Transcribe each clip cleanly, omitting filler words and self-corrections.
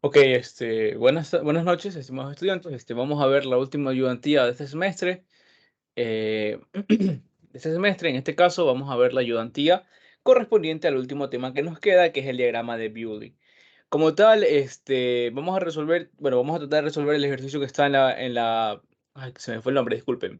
Ok, buenas noches, estimados estudiantes. Vamos a ver la última ayudantía de este semestre. De este semestre, en este caso, vamos a ver la ayudantía correspondiente al último tema que nos queda, que es el diagrama de Bewley. Como tal, vamos a resolver, bueno, vamos a tratar de resolver el ejercicio que está ay, se me fue el nombre, disculpen,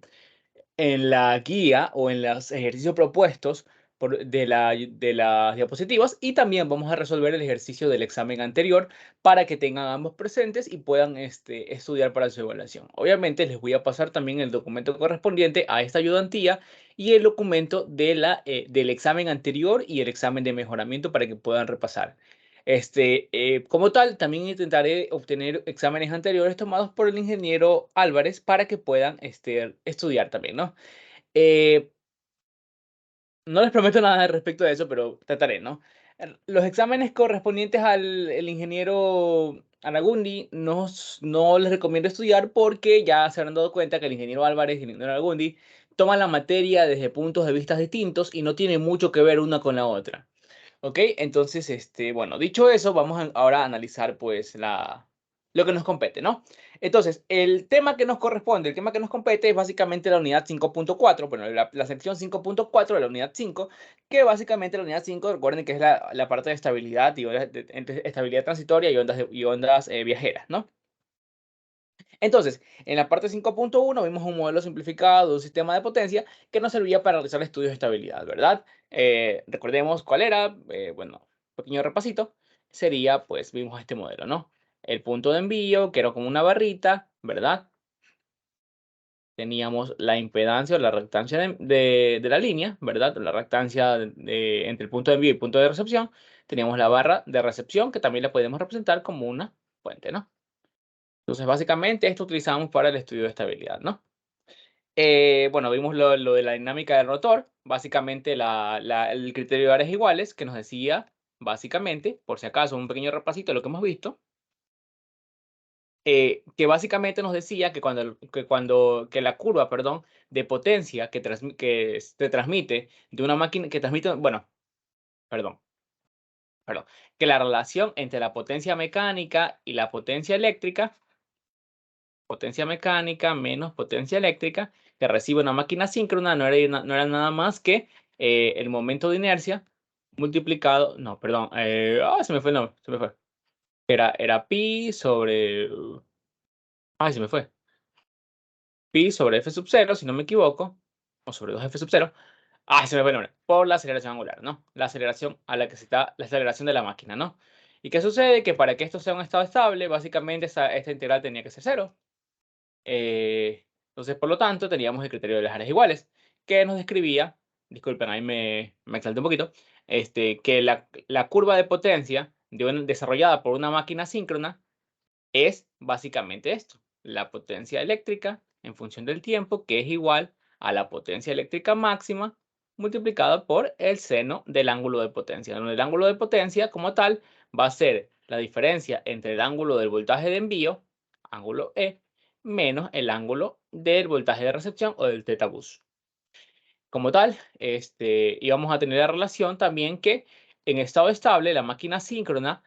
en la guía o en los ejercicios propuestos de las diapositivas, y también vamos a resolver el ejercicio del examen anterior para que tengan ambos presentes y puedan estudiar para su evaluación. Obviamente les voy a pasar también el documento correspondiente a esta ayudantía y el documento del examen anterior y el examen de mejoramiento para que puedan repasar. Como tal, también intentaré obtener exámenes anteriores tomados por el ingeniero Álvarez para que puedan estudiar también, ¿no? Eh, no les prometo nada al respecto de eso, pero trataré, ¿no? Los exámenes correspondientes al el ingeniero Aragundi no les recomiendo estudiar porque ya se habrán dado cuenta que el ingeniero Álvarez y el ingeniero Aragundi toman la materia desde puntos de vista distintos y no tiene mucho que ver una con la otra. ¿Ok? Entonces, bueno, dicho eso, vamos ahora a analizar pues lo que nos compete, ¿no? Entonces, el tema que nos corresponde, el tema que nos compete es básicamente la unidad 5.4, bueno, la sección 5.4 de la unidad 5, que básicamente la unidad 5, recuerden que es la parte de estabilidad y entre estabilidad transitoria y ondas viajeras, ¿no? Entonces, en la parte 5.1 vimos un modelo simplificado de un sistema de potencia que nos servía para realizar estudios de estabilidad, ¿verdad? Recordemos cuál era, bueno, pequeño repasito, sería, pues, vimos este modelo, ¿no? El punto de envío, que era como una barrita, ¿verdad? Teníamos la impedancia o la reactancia de la línea, ¿verdad? La reactancia entre el punto de envío y el punto de recepción. Teníamos la barra de recepción, que también la podemos representar como una fuente, ¿no? Entonces, básicamente, esto utilizamos para el estudio de estabilidad, ¿no? Bueno, vimos lo de la dinámica del rotor, básicamente el criterio de áreas iguales, que nos decía, básicamente, por si acaso, un pequeño repasito de lo que hemos visto, que básicamente nos decía que la curva, perdón, de potencia que se transmite de una máquina, que transmite, bueno, perdón, perdón, que la relación entre la potencia mecánica y la potencia mecánica menos potencia eléctrica que recibe una máquina síncrona no era nada más que el momento de inercia multiplicado, no, perdón, se me fue, no, se me fue. Era pi sobre, se me fue. Pi sobre f sub 0, si no me equivoco, o sobre 2f sub 0. Se me fue el nombre. Por la aceleración angular, ¿no? La aceleración a la que se está, la aceleración de la máquina, ¿no? ¿Y qué sucede? Que para que esto sea un estado estable, básicamente esta integral tenía que ser cero. Entonces, por lo tanto, teníamos el criterio de las áreas iguales, que nos describía, disculpen, ahí me exalté un poquito, que la curva de potencia desarrollada por una máquina síncrona es básicamente esto, la potencia eléctrica en función del tiempo, que es igual a la potencia eléctrica máxima multiplicada por el seno del ángulo de potencia, donde el ángulo de potencia como tal va a ser la diferencia entre el ángulo del voltaje de envío, ángulo E, menos el ángulo del voltaje de recepción o del θ bus. Como tal, íbamos a tener la relación también que en estado estable, en la máquina síncrona,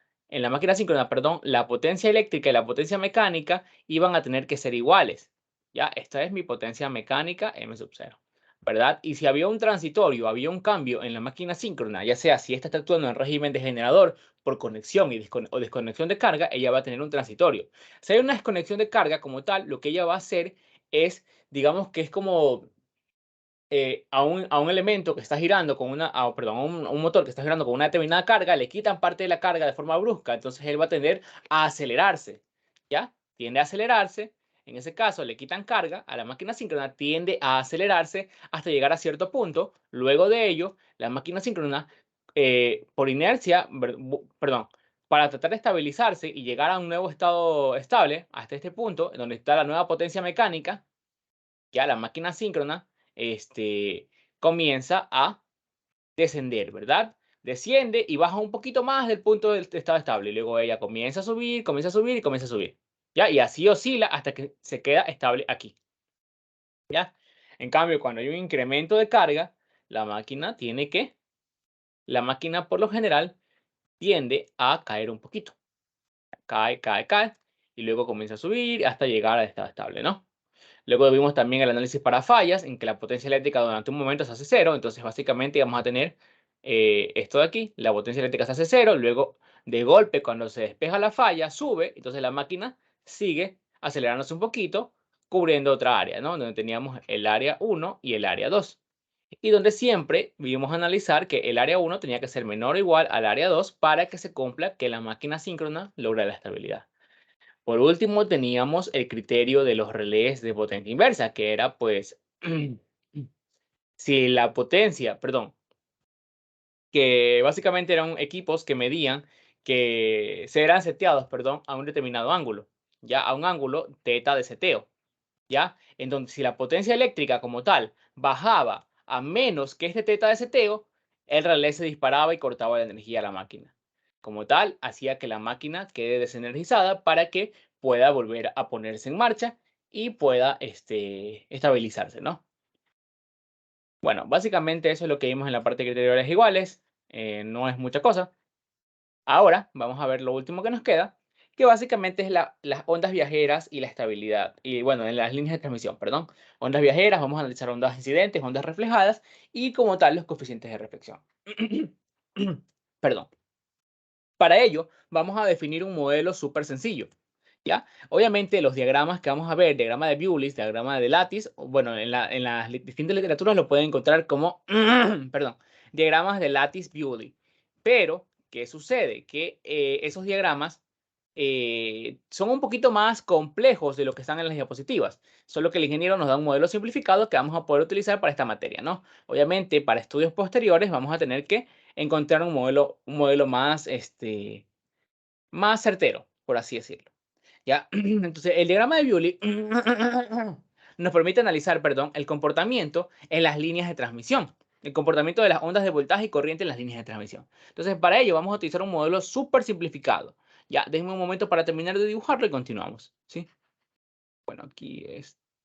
perdón, la potencia eléctrica y la potencia mecánica iban a tener que ser iguales. Ya, esta es mi potencia mecánica M sub 0, ¿verdad? Y si había un transitorio, había un cambio en la máquina síncrona, ya sea si esta está actuando en régimen de generador por conexión o desconexión de carga, ella va a tener un transitorio. Si hay una desconexión de carga como tal, lo que ella va a hacer es, digamos que es como a un elemento que está girando con perdón, a un motor que está girando con una determinada carga, le quitan parte de la carga de forma brusca, entonces él va a tender a acelerarse, ¿ya? Tiende a acelerarse, en ese caso le quitan carga a la máquina síncrona, tiende a acelerarse hasta llegar a cierto punto, luego de ello, la máquina síncrona, por inercia, perdón, para tratar de estabilizarse y llegar a un nuevo estado estable, hasta este punto, donde está la nueva potencia mecánica, ya la máquina síncrona comienza a descender, ¿verdad? Desciende y baja un poquito más del punto del estado estable. Y luego ella comienza a subir, comienza a subir y comienza a subir. ¿Ya? Y así oscila hasta que se queda estable aquí. ¿Ya? En cambio, cuando hay un incremento de carga, la máquina por lo general tiende a caer un poquito. Cae, cae, cae, y luego comienza a subir hasta llegar al estado estable, ¿no? Luego vimos también el análisis para fallas, en que la potencia eléctrica durante un momento se hace cero. Entonces, básicamente, vamos a tener esto de aquí, la potencia eléctrica se hace cero, luego de golpe, cuando se despeja la falla, sube, entonces la máquina sigue acelerándose un poquito, cubriendo otra área, ¿no? Donde teníamos el área 1 y el área 2. Y donde siempre vimos analizar que el área 1 tenía que ser menor o igual al área 2 para que se cumpla que la máquina síncrona logre la estabilidad. Por último, teníamos el criterio de los relés de potencia inversa, que era pues si la potencia, perdón, que básicamente eran equipos que medían que se eran seteados, perdón, a un determinado ángulo, ya a un ángulo teta de seteo, ya, en donde si la potencia eléctrica como tal bajaba a menos que este teta de seteo, el relé se disparaba y cortaba la energía a la máquina. Como tal, hacía que la máquina quede desenergizada para que pueda volver a ponerse en marcha y pueda estabilizarse, ¿no? Bueno, básicamente eso es lo que vimos en la parte de criterios iguales. No es mucha cosa. Ahora vamos a ver lo último que nos queda, que básicamente es las ondas viajeras y la estabilidad. Y bueno, en las líneas de transmisión, perdón. Ondas viajeras, vamos a analizar ondas incidentes, ondas reflejadas y como tal los coeficientes de reflexión. Perdón. Para ello, vamos a definir un modelo súper sencillo. ¿Ya? Obviamente los diagramas que vamos a ver, diagrama de Bewley, diagrama de Lattice, bueno, en las distintas literaturas lo pueden encontrar como, perdón, diagramas de Lattice-Bewley. Pero, ¿qué sucede? Que esos diagramas son un poquito más complejos de lo que están en las diapositivas. Solo que el ingeniero nos da un modelo simplificado que vamos a poder utilizar para esta materia, ¿no? Obviamente, para estudios posteriores vamos a tener que encontrar un modelo más, más certero, por así decirlo. ¿Ya? Entonces, el diagrama de Bewley nos permite analizar, perdón, el comportamiento en las líneas de transmisión, el comportamiento de las ondas de voltaje y corriente en las líneas de transmisión. Entonces, para ello vamos a utilizar un modelo súper simplificado. Ya, déjenme un momento para terminar de dibujarlo y continuamos, ¿sí? Bueno, aquí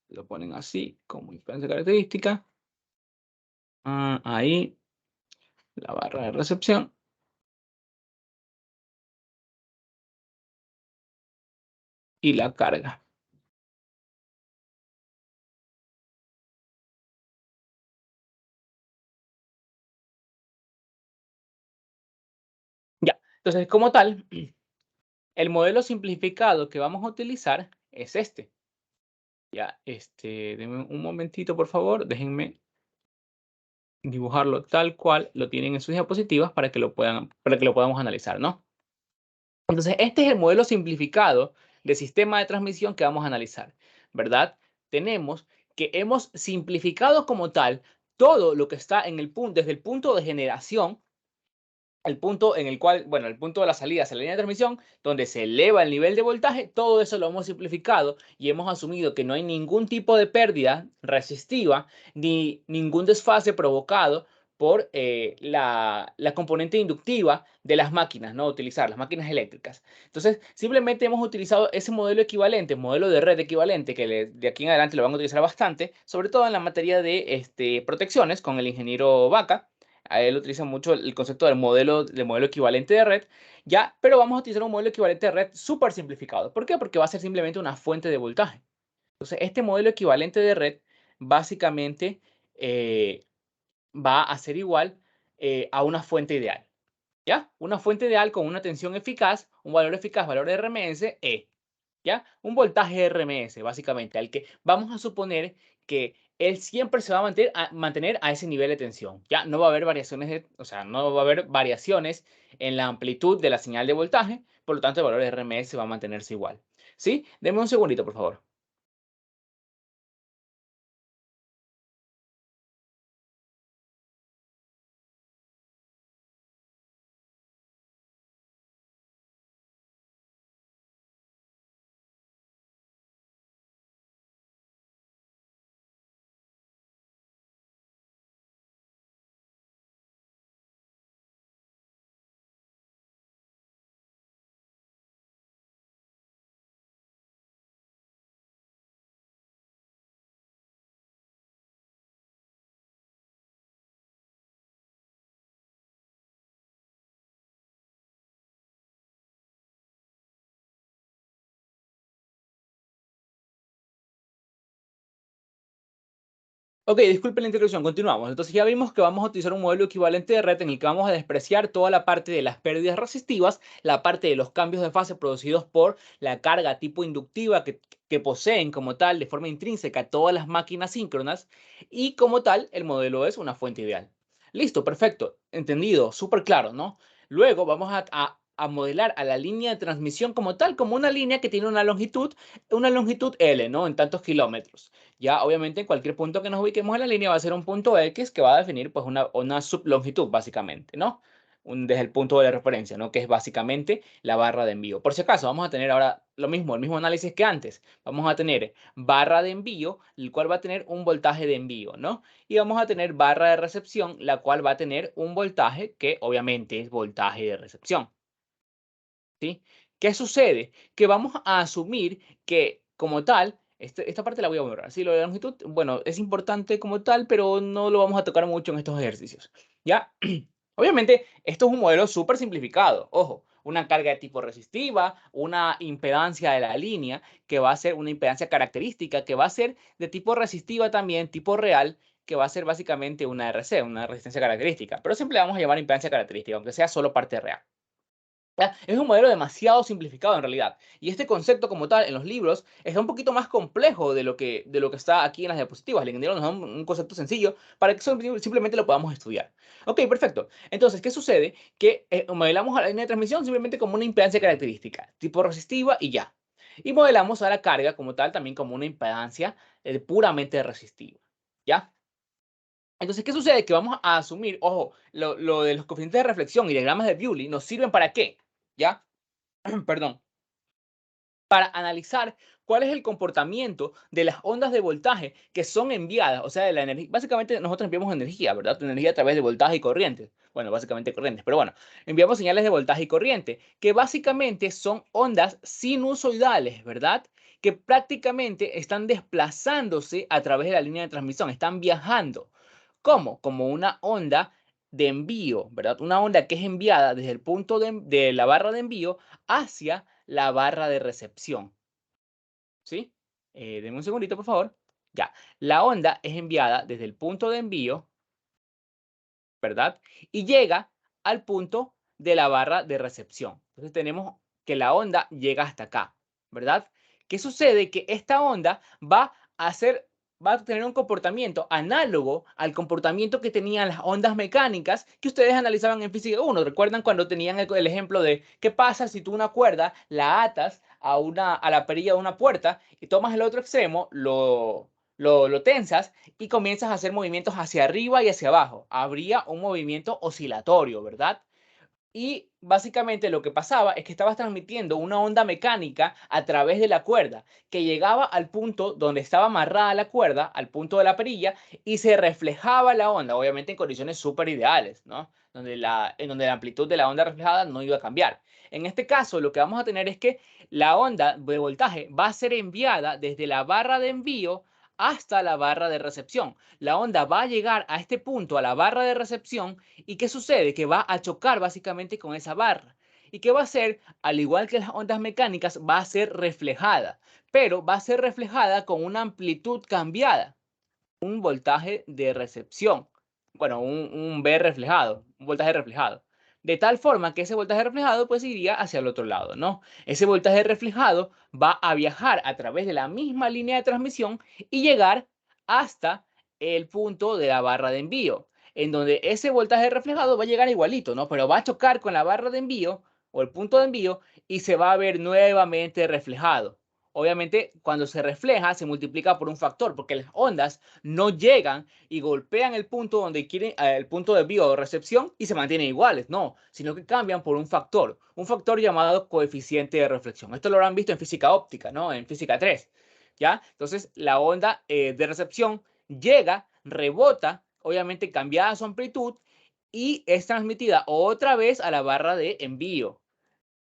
lo ponen así, como influencia característica. Ahí, la barra de recepción y la carga. Ya, entonces, como tal, el modelo simplificado que vamos a utilizar es este. Ya, denme un momentito, por favor. Déjenme dibujarlo tal cual lo tienen en sus diapositivas para que lo podamos analizar, ¿no? Entonces, este es el modelo simplificado de sistema de transmisión que vamos a analizar, ¿verdad? Tenemos que hemos simplificado como tal todo lo que está en el punto, desde el punto de generación, el punto en el cual, bueno, el punto de la salida hacia la línea de transmisión, donde se eleva el nivel de voltaje, todo eso lo hemos simplificado y hemos asumido que no hay ningún tipo de pérdida resistiva ni ningún desfase provocado por la componente inductiva de las máquinas, ¿no? Utilizar las máquinas eléctricas. Entonces, simplemente hemos utilizado ese modelo equivalente, modelo de red equivalente, que de aquí en adelante lo van a utilizar bastante, sobre todo en la materia de protecciones con el ingeniero Vaca. A él utiliza mucho el concepto del modelo equivalente de red, ya, pero vamos a utilizar un modelo equivalente de red súper simplificado. ¿Por qué? Porque va a ser simplemente una fuente de voltaje. Entonces, este modelo equivalente de red básicamente eh, va a ser igual a una fuente ideal. ¿Ya? Una fuente ideal con una tensión eficaz, un valor eficaz, valor de RMS, E. ¿Ya? Un voltaje RMS, básicamente, al que vamos a suponer que él siempre se va a mantener a ese nivel de tensión. Ya no va a haber variaciones, o sea, no va a haber variaciones en la amplitud de la señal de voltaje, por lo tanto el valor de RMS va a mantenerse igual. ¿Sí? Deme un segundito, por favor. Ok, disculpen la interrupción, continuamos. Entonces ya vimos que vamos a utilizar un modelo equivalente de red en el que vamos a despreciar toda la parte de las pérdidas resistivas, la parte de los cambios de fase producidos por la carga tipo inductiva que poseen como tal de forma intrínseca todas las máquinas síncronas y como tal el modelo es una fuente ideal. Listo, perfecto, entendido, súper claro, ¿no? Luego vamos a modelar a la línea de transmisión como tal, como una línea que tiene una longitud L, ¿no? En tantos kilómetros. Ya, obviamente, en cualquier punto que nos ubiquemos en la línea va a ser un punto X que va a definir pues una sublongitud, básicamente, ¿no? Desde el punto de referencia, ¿no? Que es básicamente la barra de envío. Por si acaso, vamos a tener ahora lo mismo, el mismo análisis que antes. Vamos a tener barra de envío, el cual va a tener un voltaje de envío, ¿no? Y vamos a tener barra de recepción, la cual va a tener un voltaje que obviamente es voltaje de recepción, ¿sí? ¿Qué sucede? Que vamos a asumir que como tal, esta parte la voy a borrar. Sí, lo de la longitud, bueno, es importante como tal, pero no lo vamos a tocar mucho en estos ejercicios. ¿Ya? Obviamente, esto es un modelo súper simplificado. Ojo, una carga de tipo resistiva, una impedancia de la línea, que va a ser una impedancia característica, que va a ser de tipo resistiva también, tipo real, que va a ser básicamente una RC, una resistencia característica. Pero siempre le vamos a llamar impedancia característica, aunque sea solo parte real. ¿Ya? Es un modelo demasiado simplificado en realidad. Y este concepto como tal en los libros está un poquito más complejo de lo que está aquí en las diapositivas. El ingeniero nos da un concepto sencillo para que simplemente lo podamos estudiar. Ok, perfecto. Entonces, ¿qué sucede? Que modelamos a la línea de transmisión simplemente como una impedancia característica, tipo resistiva y ya. Y modelamos a la carga como tal también como una impedancia puramente resistiva. ¿Ya? Entonces, ¿qué sucede? Que vamos a asumir, ojo, lo de los coeficientes de reflexión y diagramas de Bewley nos sirven para qué, ¿ya? Perdón, para analizar cuál es el comportamiento de las ondas de voltaje que son enviadas, o sea, de la energía. Básicamente nosotros enviamos energía, ¿verdad? Energía a través de voltaje y corriente. Bueno, básicamente corrientes, pero bueno, enviamos señales de voltaje y corriente, que básicamente son ondas sinusoidales, ¿verdad? Que prácticamente están desplazándose a través de la línea de transmisión, están viajando. ¿Cómo? Como una onda de envío, ¿verdad? Una onda que es enviada desde el punto de la barra de envío hacia la barra de recepción, ¿sí? Denme un segundito, por favor. Ya, la onda es enviada desde el punto de envío, ¿verdad? Y llega al punto de la barra de recepción. Entonces tenemos que la onda llega hasta acá, ¿verdad? ¿Qué sucede? Que esta onda va a tener un comportamiento análogo al comportamiento que tenían las ondas mecánicas que ustedes analizaban en física 1. ¿Recuerdan cuando tenían el ejemplo de qué pasa si tú una cuerda la atas a la perilla de una puerta y tomas el otro extremo, lo tensas y comienzas a hacer movimientos hacia arriba y hacia abajo? Habría un movimiento oscilatorio, ¿verdad? Y básicamente lo que pasaba es que estabas transmitiendo una onda mecánica a través de la cuerda que llegaba al punto donde estaba amarrada la cuerda, al punto de la perilla, y se reflejaba la onda, obviamente en condiciones súper ideales, ¿no? En donde la amplitud de la onda reflejada no iba a cambiar. En este caso, lo que vamos a tener es que la onda de voltaje va a ser enviada desde la barra de envío hasta la barra de recepción. La onda va a llegar a este punto, a la barra de recepción, ¿y qué sucede? Que va a chocar básicamente con esa barra. ¿Y qué va a hacer? Al igual que las ondas mecánicas, va a ser reflejada, pero va a ser reflejada con una amplitud cambiada, un voltaje de recepción. Bueno, un V reflejado, un voltaje reflejado. De tal forma que ese voltaje reflejado pues iría hacia el otro lado, ¿no? Ese voltaje reflejado va a viajar a través de la misma línea de transmisión y llegar hasta el punto de la barra de envío, en donde ese voltaje reflejado va a llegar igualito, ¿no? Pero va a chocar con la barra de envío o el punto de envío y se va a ver nuevamente reflejado. Obviamente, cuando se refleja, se multiplica por un factor, porque las ondas no llegan y golpean el punto donde quieren, el punto de envío o recepción y se mantienen iguales, no, sino que cambian por un factor llamado coeficiente de reflexión. Esto lo habrán visto en física óptica, ¿no? En física 3, ¿ya? Entonces, la onda de recepción llega, rebota, obviamente cambiada su amplitud y es transmitida otra vez a la barra de envío.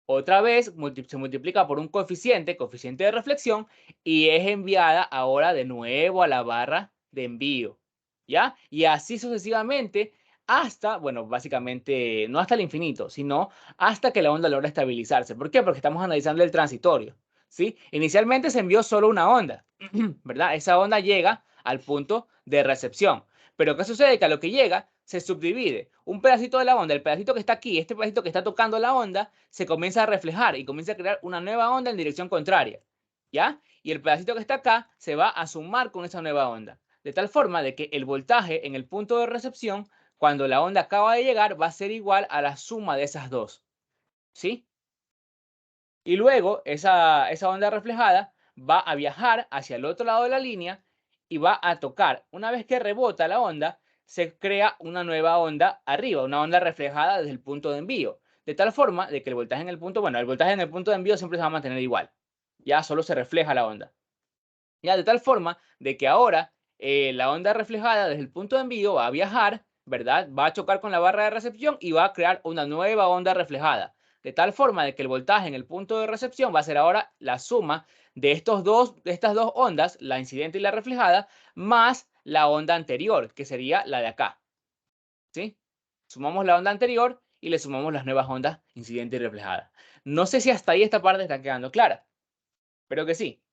Otra vez se multiplica por un coeficiente de reflexión, y es enviada ahora de nuevo a la barra de envío, ¿ya? Y así sucesivamente hasta, bueno, básicamente no hasta el infinito, sino hasta que la onda logra estabilizarse. ¿Por qué? Porque estamos analizando el transitorio, ¿sí? Inicialmente se envió solo una onda, ¿verdad? Esa onda llega al punto de recepción. Pero ¿qué sucede? Que a lo que llega se subdivide. Un pedacito de la onda, el pedacito que está aquí, este pedacito que está tocando la onda, se comienza a reflejar y comienza a crear una nueva onda en dirección contraria. ¿Ya? Y el pedacito que está acá se va a sumar con esa nueva onda. De tal forma de que el voltaje en el punto de recepción, cuando la onda acaba de llegar, va a ser igual a la suma de esas dos. ¿Sí? Y luego esa onda reflejada va a viajar hacia el otro lado de la línea y va a tocar. Una vez que rebota la onda, se crea una nueva onda arriba, una onda reflejada desde el punto de envío. De tal forma de que el voltaje en el punto, bueno, el voltaje en el punto de envío siempre se va a mantener igual. Ya solo se refleja la onda. Ya de tal forma de que ahora la onda reflejada desde el punto de envío va a viajar, ¿verdad? Va a chocar con la barra de recepción y va a crear una nueva onda reflejada. De tal forma de que el voltaje en el punto de recepción va a ser ahora la suma de estas dos ondas, la incidente y la reflejada, más la onda anterior, que sería la de acá. ¿Sí? Sumamos la onda anterior y le sumamos las nuevas ondas incidente y reflejada. No sé si hasta ahí esta parte está quedando clara, pero que sí.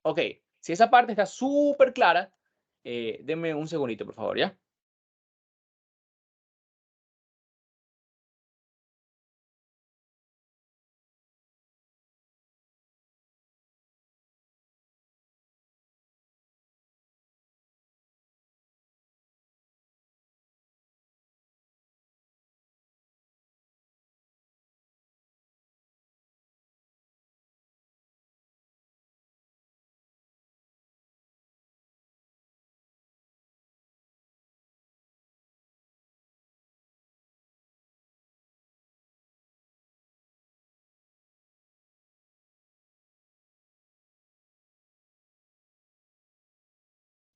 Ok, si esa parte está súper clara, denme un segundito, por favor, ¿ya?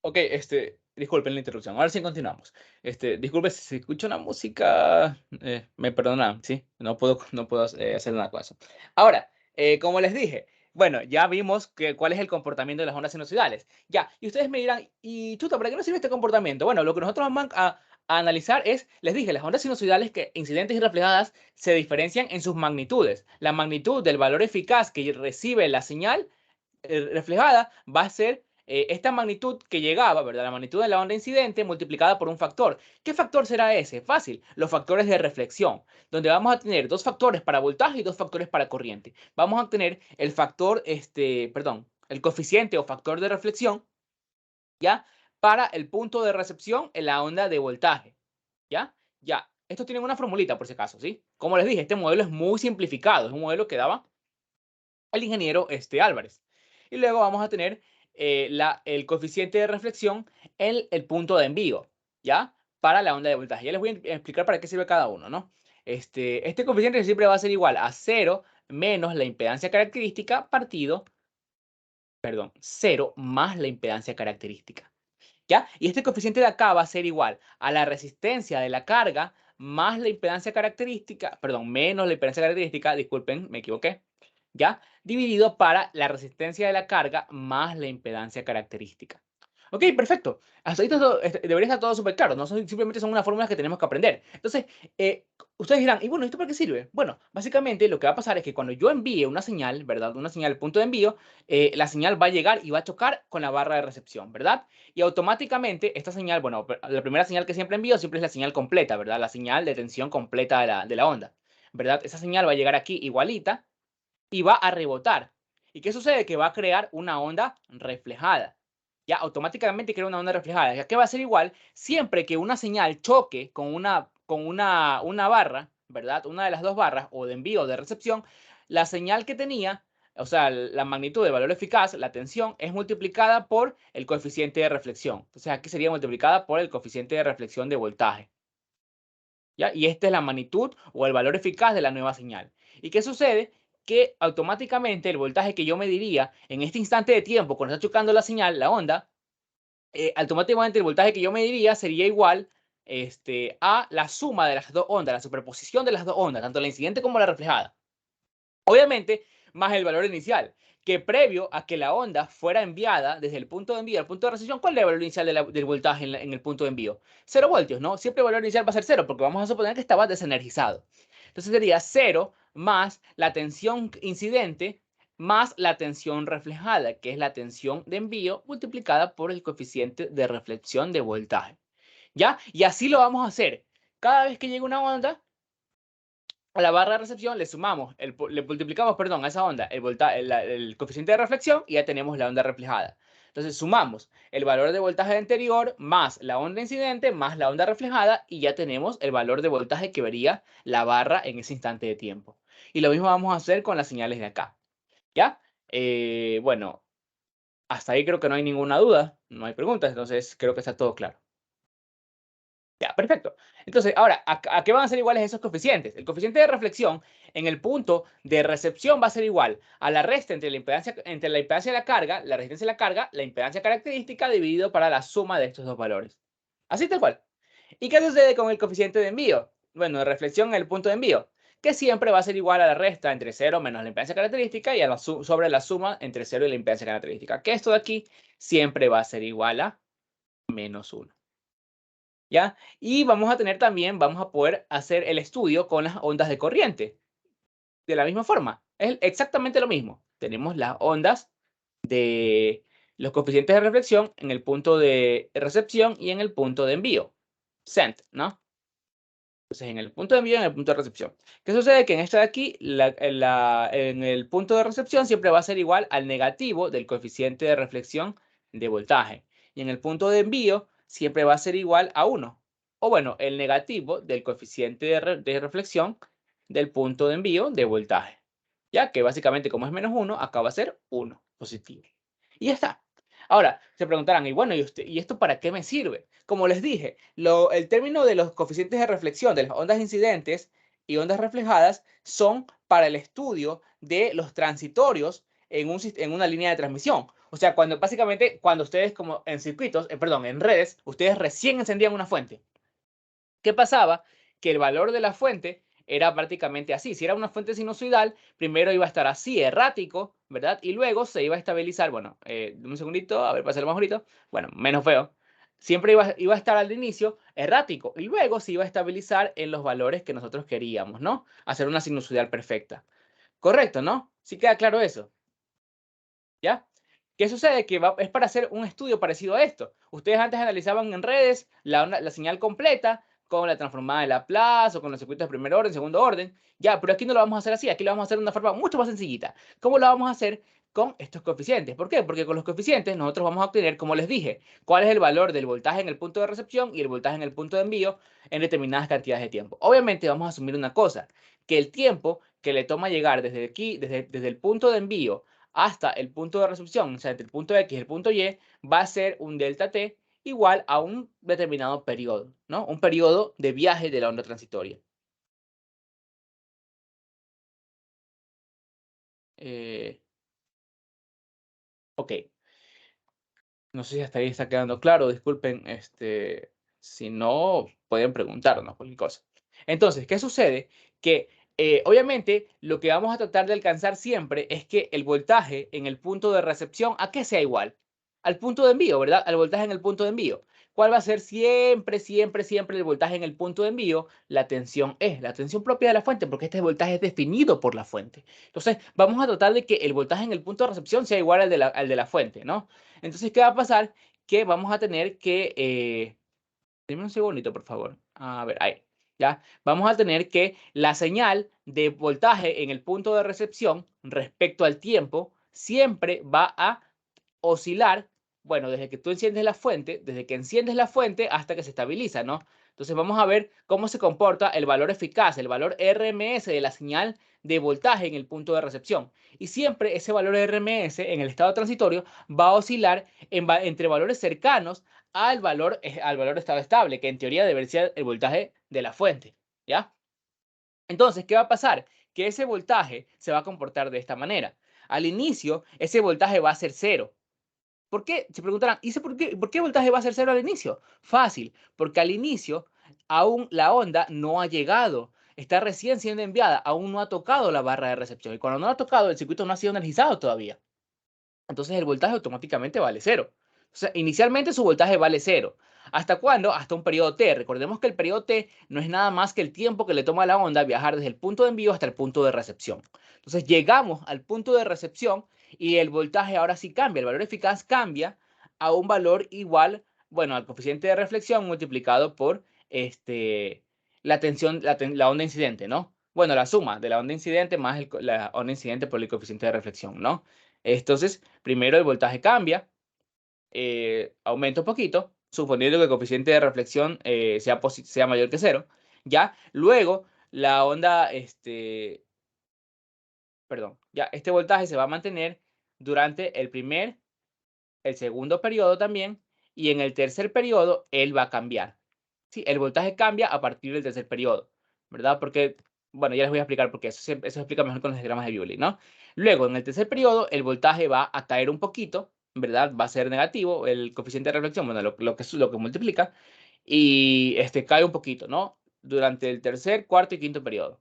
Ok, disculpen la interrupción. Ahora sí continuamos. Disculpe si se escucha una música, me perdonan, ¿sí? No puedo hacer nada con eso. Ahora, como les dije, bueno, ya vimos cuál es el comportamiento de las ondas sinusoidales. Ya, y ustedes me dirán, y chuta, ¿para qué nos sirve este comportamiento? Bueno, lo que nosotros vamos a analizar es, les dije, las ondas sinusoidales que incidentes y reflejadas se diferencian en sus magnitudes. La magnitud del valor eficaz que recibe la señal reflejada va a ser esta magnitud que llegaba, ¿verdad? La magnitud de la onda incidente multiplicada por un factor. ¿Qué factor será ese? Fácil, los factores de reflexión, donde vamos a tener dos factores para voltaje y dos factores para corriente. Vamos a tener el factor, perdón, el coeficiente o factor de reflexión, ¿ya? Para el punto de recepción en la onda de voltaje, ¿ya? Ya, estos tienen una formulita por si acaso, ¿sí? Como les dije, este modelo es muy simplificado, es un modelo que daba el ingeniero Álvarez. Y luego vamos a tener el coeficiente de reflexión en el punto de envío, ¿ya? Para la onda de voltaje. Ya les voy a explicar para qué sirve cada uno, ¿no? Este coeficiente siempre va a ser igual a 0 menos la impedancia característica partido, perdón, 0 más la impedancia característica, ¿ya? Y este coeficiente de acá va a ser igual a la resistencia de la carga más la impedancia característica, perdón, menos la impedancia característica, disculpen, me equivoqué, ¿ya? Dividido para la resistencia de la carga más la impedancia característica. Ok, perfecto. Hasta ahí debería estar todo súper claro. No son, simplemente son unas fórmulas que tenemos que aprender. Entonces, ustedes dirán, ¿y bueno, esto para qué sirve? Bueno, básicamente lo que va a pasar es que cuando yo envíe una señal, ¿verdad? Una señal al punto de envío, la señal va a llegar y va a chocar con la barra de recepción, ¿verdad? Y automáticamente esta señal, bueno, la primera señal que siempre envío siempre es la señal completa, ¿verdad? La señal de tensión completa de la onda, ¿verdad? Esa señal va a llegar aquí igualita y va a rebotar. ¿Y qué sucede? Que va a crear una onda reflejada. Ya automáticamente crea una onda reflejada. Ya que va a ser igual siempre que una señal choque con una barra, ¿verdad? Una de las dos barras, o de envío o de recepción, la señal que tenía, o sea, la magnitud del valor eficaz, la tensión, es multiplicada por el coeficiente de reflexión. Entonces aquí sería multiplicada por el coeficiente de reflexión de voltaje. ¿Ya? Y esta es la magnitud o el valor eficaz de la nueva señal. ¿Y qué sucede? Que automáticamente el voltaje que yo mediría en este instante de tiempo, cuando está chocando la señal, la onda, automáticamente el voltaje que yo mediría sería igual a la suma de las dos ondas, la superposición de las dos ondas, tanto la incidente como la reflejada. Obviamente, más el valor inicial, que previo a que la onda fuera enviada desde el punto de envío al punto de recepción, ¿cuál es el valor inicial del voltaje en el punto de envío? 0 voltios, ¿no? Siempre el valor inicial va a ser 0, porque vamos a suponer que estaba desenergizado. Entonces sería 0 más la tensión incidente más la tensión reflejada, que es la tensión de envío multiplicada por el coeficiente de reflexión de voltaje. ¿Ya? Y así lo vamos a hacer. Cada vez que llegue una onda, a la barra de recepción le sumamos, le multiplicamos, perdón, a esa onda el coeficiente de reflexión y ya tenemos la onda reflejada. Entonces sumamos el valor de voltaje anterior más la onda incidente más la onda reflejada y ya tenemos el valor de voltaje que vería la barra en ese instante de tiempo. Y lo mismo vamos a hacer con las señales de acá. ¿Ya? Bueno, hasta ahí creo que no hay ninguna duda, no hay preguntas, entonces creo que está todo claro. Ya, perfecto. Entonces, ahora, ¿a qué van a ser iguales esos coeficientes? El coeficiente de reflexión en el punto de recepción va a ser igual a la resta entre la impedancia de la carga, la resistencia de la carga, la impedancia característica dividido para la suma de estos dos valores. Así tal cual. ¿Y qué sucede con el coeficiente de envío? Bueno, de reflexión en el punto de envío, que siempre va a ser igual a la resta entre 0 menos la impedancia característica y a sobre la suma entre 0 y la impedancia característica, que esto de aquí siempre va a ser igual a -1. ¿Ya? Y vamos a tener también, vamos a poder hacer el estudio con las ondas de corriente. De la misma forma, es exactamente lo mismo. Tenemos las ondas de los coeficientes de reflexión en el punto de recepción y en el punto de envío. Send, ¿no? Entonces, en el punto de envío y en el punto de recepción. ¿Qué sucede? Que en esta de aquí, en el punto de recepción siempre va a ser igual al negativo del coeficiente de reflexión de voltaje. Y en el punto de envío siempre va a ser igual a 1. O bueno, el negativo del coeficiente de reflexión del punto de envío de voltaje. Ya que básicamente como es -1, acá va a ser 1 positivo. Y ya está. Ahora, se preguntarán, y bueno, ¿y esto para qué me sirve? Como les dije, el término de los coeficientes de reflexión de las ondas incidentes y ondas reflejadas son para el estudio de los transitorios en una línea de transmisión. O sea, básicamente cuando ustedes como en circuitos, perdón, en redes, ustedes recién encendían una fuente. ¿Qué pasaba? Que el valor de la fuente era prácticamente así. Si era una fuente sinusoidal, primero iba a estar así, errático, ¿verdad? Y luego se iba a estabilizar, bueno, un segundito, a ver, para hacerlo más bonito, bueno, menos feo. Siempre iba a estar al inicio errático y luego se iba a estabilizar en los valores que nosotros queríamos, ¿no? Hacer una sinusoidal perfecta. Correcto, ¿no? ¿Sí queda claro eso? ¿Ya? ¿Qué sucede? Que es para hacer un estudio parecido a esto. Ustedes antes analizaban en redes la señal completa con la transformada de Laplace o con los circuitos de primer orden, segundo orden. Ya, pero aquí no lo vamos a hacer así. Aquí lo vamos a hacer de una forma mucho más sencillita. ¿Cómo lo vamos a hacer? Con estos coeficientes. ¿Por qué? Porque con los coeficientes nosotros vamos a obtener, como les dije, cuál es el valor del voltaje en el punto de recepción y el voltaje en el punto de envío en determinadas cantidades de tiempo. Obviamente vamos a asumir una cosa, que el tiempo que le toma llegar desde aquí, desde el punto de envío hasta el punto de recepción, o sea, entre el punto X y el punto Y, va a ser un delta T igual a un determinado periodo, ¿no? Un periodo de viaje de la onda transitoria. Eh, ok, no sé si hasta ahí está quedando claro, disculpen, si no, pueden preguntarnos cualquier cosa. Entonces, ¿qué sucede? Que obviamente lo que vamos a tratar de alcanzar siempre es que el voltaje en el punto de recepción, ¿a qué sea igual? Al punto de envío, ¿verdad? Al voltaje en el punto de envío. ¿Cuál va a ser siempre, siempre, siempre el voltaje en el punto de envío? La tensión E, la tensión propia de la fuente, porque este voltaje es definido por la fuente. Entonces, vamos a tratar de que el voltaje en el punto de recepción sea igual al de la fuente, ¿no? Entonces, ¿qué va a pasar? Que vamos a tener que... dime un segundito, por favor. A ver, ahí. ¿Ya? Vamos a tener que la señal de voltaje en el punto de recepción respecto al tiempo siempre va a oscilar, bueno, desde que tú enciendes la fuente, desde que enciendes la fuente hasta que se estabiliza, ¿no? Entonces vamos a ver cómo se comporta el valor eficaz, el valor RMS de la señal de voltaje en el punto de recepción. Y siempre ese valor RMS en el estado transitorio va a oscilar entre valores cercanos al valor de estado estable, que en teoría debería ser el voltaje de la fuente, ¿ya? Entonces, ¿qué va a pasar? Que ese voltaje se va a comportar de esta manera. Al inicio, ese voltaje va a ser cero. ¿Por qué? Se preguntarán, ¿y por qué voltaje va a ser cero al inicio? Fácil, porque al inicio aún la onda no ha llegado, está recién siendo enviada, aún no ha tocado la barra de recepción. Y cuando no ha tocado, el circuito no ha sido energizado todavía. Entonces el voltaje automáticamente vale cero. O sea, inicialmente su voltaje vale cero. ¿Hasta cuándo? Hasta un periodo T. Recordemos que el periodo T no es nada más que el tiempo que le toma a la onda viajar desde el punto de envío hasta el punto de recepción. Entonces llegamos al punto de recepción y el voltaje ahora sí cambia, el valor eficaz cambia a un valor igual, bueno, al coeficiente de reflexión multiplicado por la tensión, la onda incidente, ¿no? Bueno, la suma de la onda incidente más la onda incidente por el coeficiente de reflexión, ¿no? Entonces, primero el voltaje cambia, aumenta un poquito, suponiendo que el coeficiente de reflexión sea mayor que cero, ¿ya? Luego, la onda, perdón, ya este voltaje se va a mantener durante el primer, el segundo periodo también, y en el tercer periodo él va a cambiar. Sí, el voltaje cambia a partir del tercer periodo, ¿verdad? Porque, bueno, ya les voy a explicar por qué. Eso se explica mejor con los diagramas de Bewley, ¿no? Luego, en el tercer periodo, el voltaje va a caer un poquito, ¿verdad? Va a ser negativo, el coeficiente de reflexión, bueno, lo que multiplica, y cae un poquito, ¿no? Durante el tercer, cuarto y quinto periodo.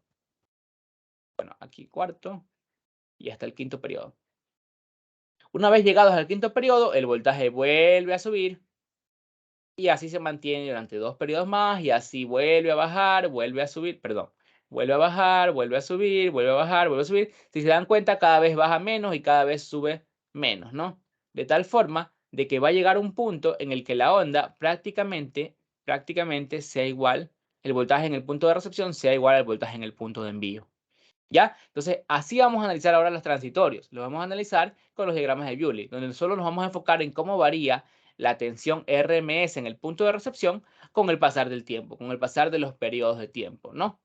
Bueno, aquí cuarto y hasta el quinto periodo. Una vez llegados al quinto periodo, el voltaje vuelve a subir y así se mantiene durante 2 periodos más y así vuelve a bajar, vuelve a subir, perdón, vuelve a bajar, vuelve a subir, vuelve a bajar, vuelve a subir. Si se dan cuenta, cada vez baja menos y cada vez sube menos, ¿no? De tal forma de que va a llegar un punto en el que la onda prácticamente sea igual, el voltaje en el punto de recepción sea igual al voltaje en el punto de envío. ¿Ya? Entonces, así vamos a analizar ahora los transitorios. Lo vamos a analizar con los diagramas de Bewley, donde solo nos vamos a enfocar en cómo varía la tensión RMS en el punto de recepción con el pasar del tiempo, con el pasar de los periodos de tiempo, ¿no?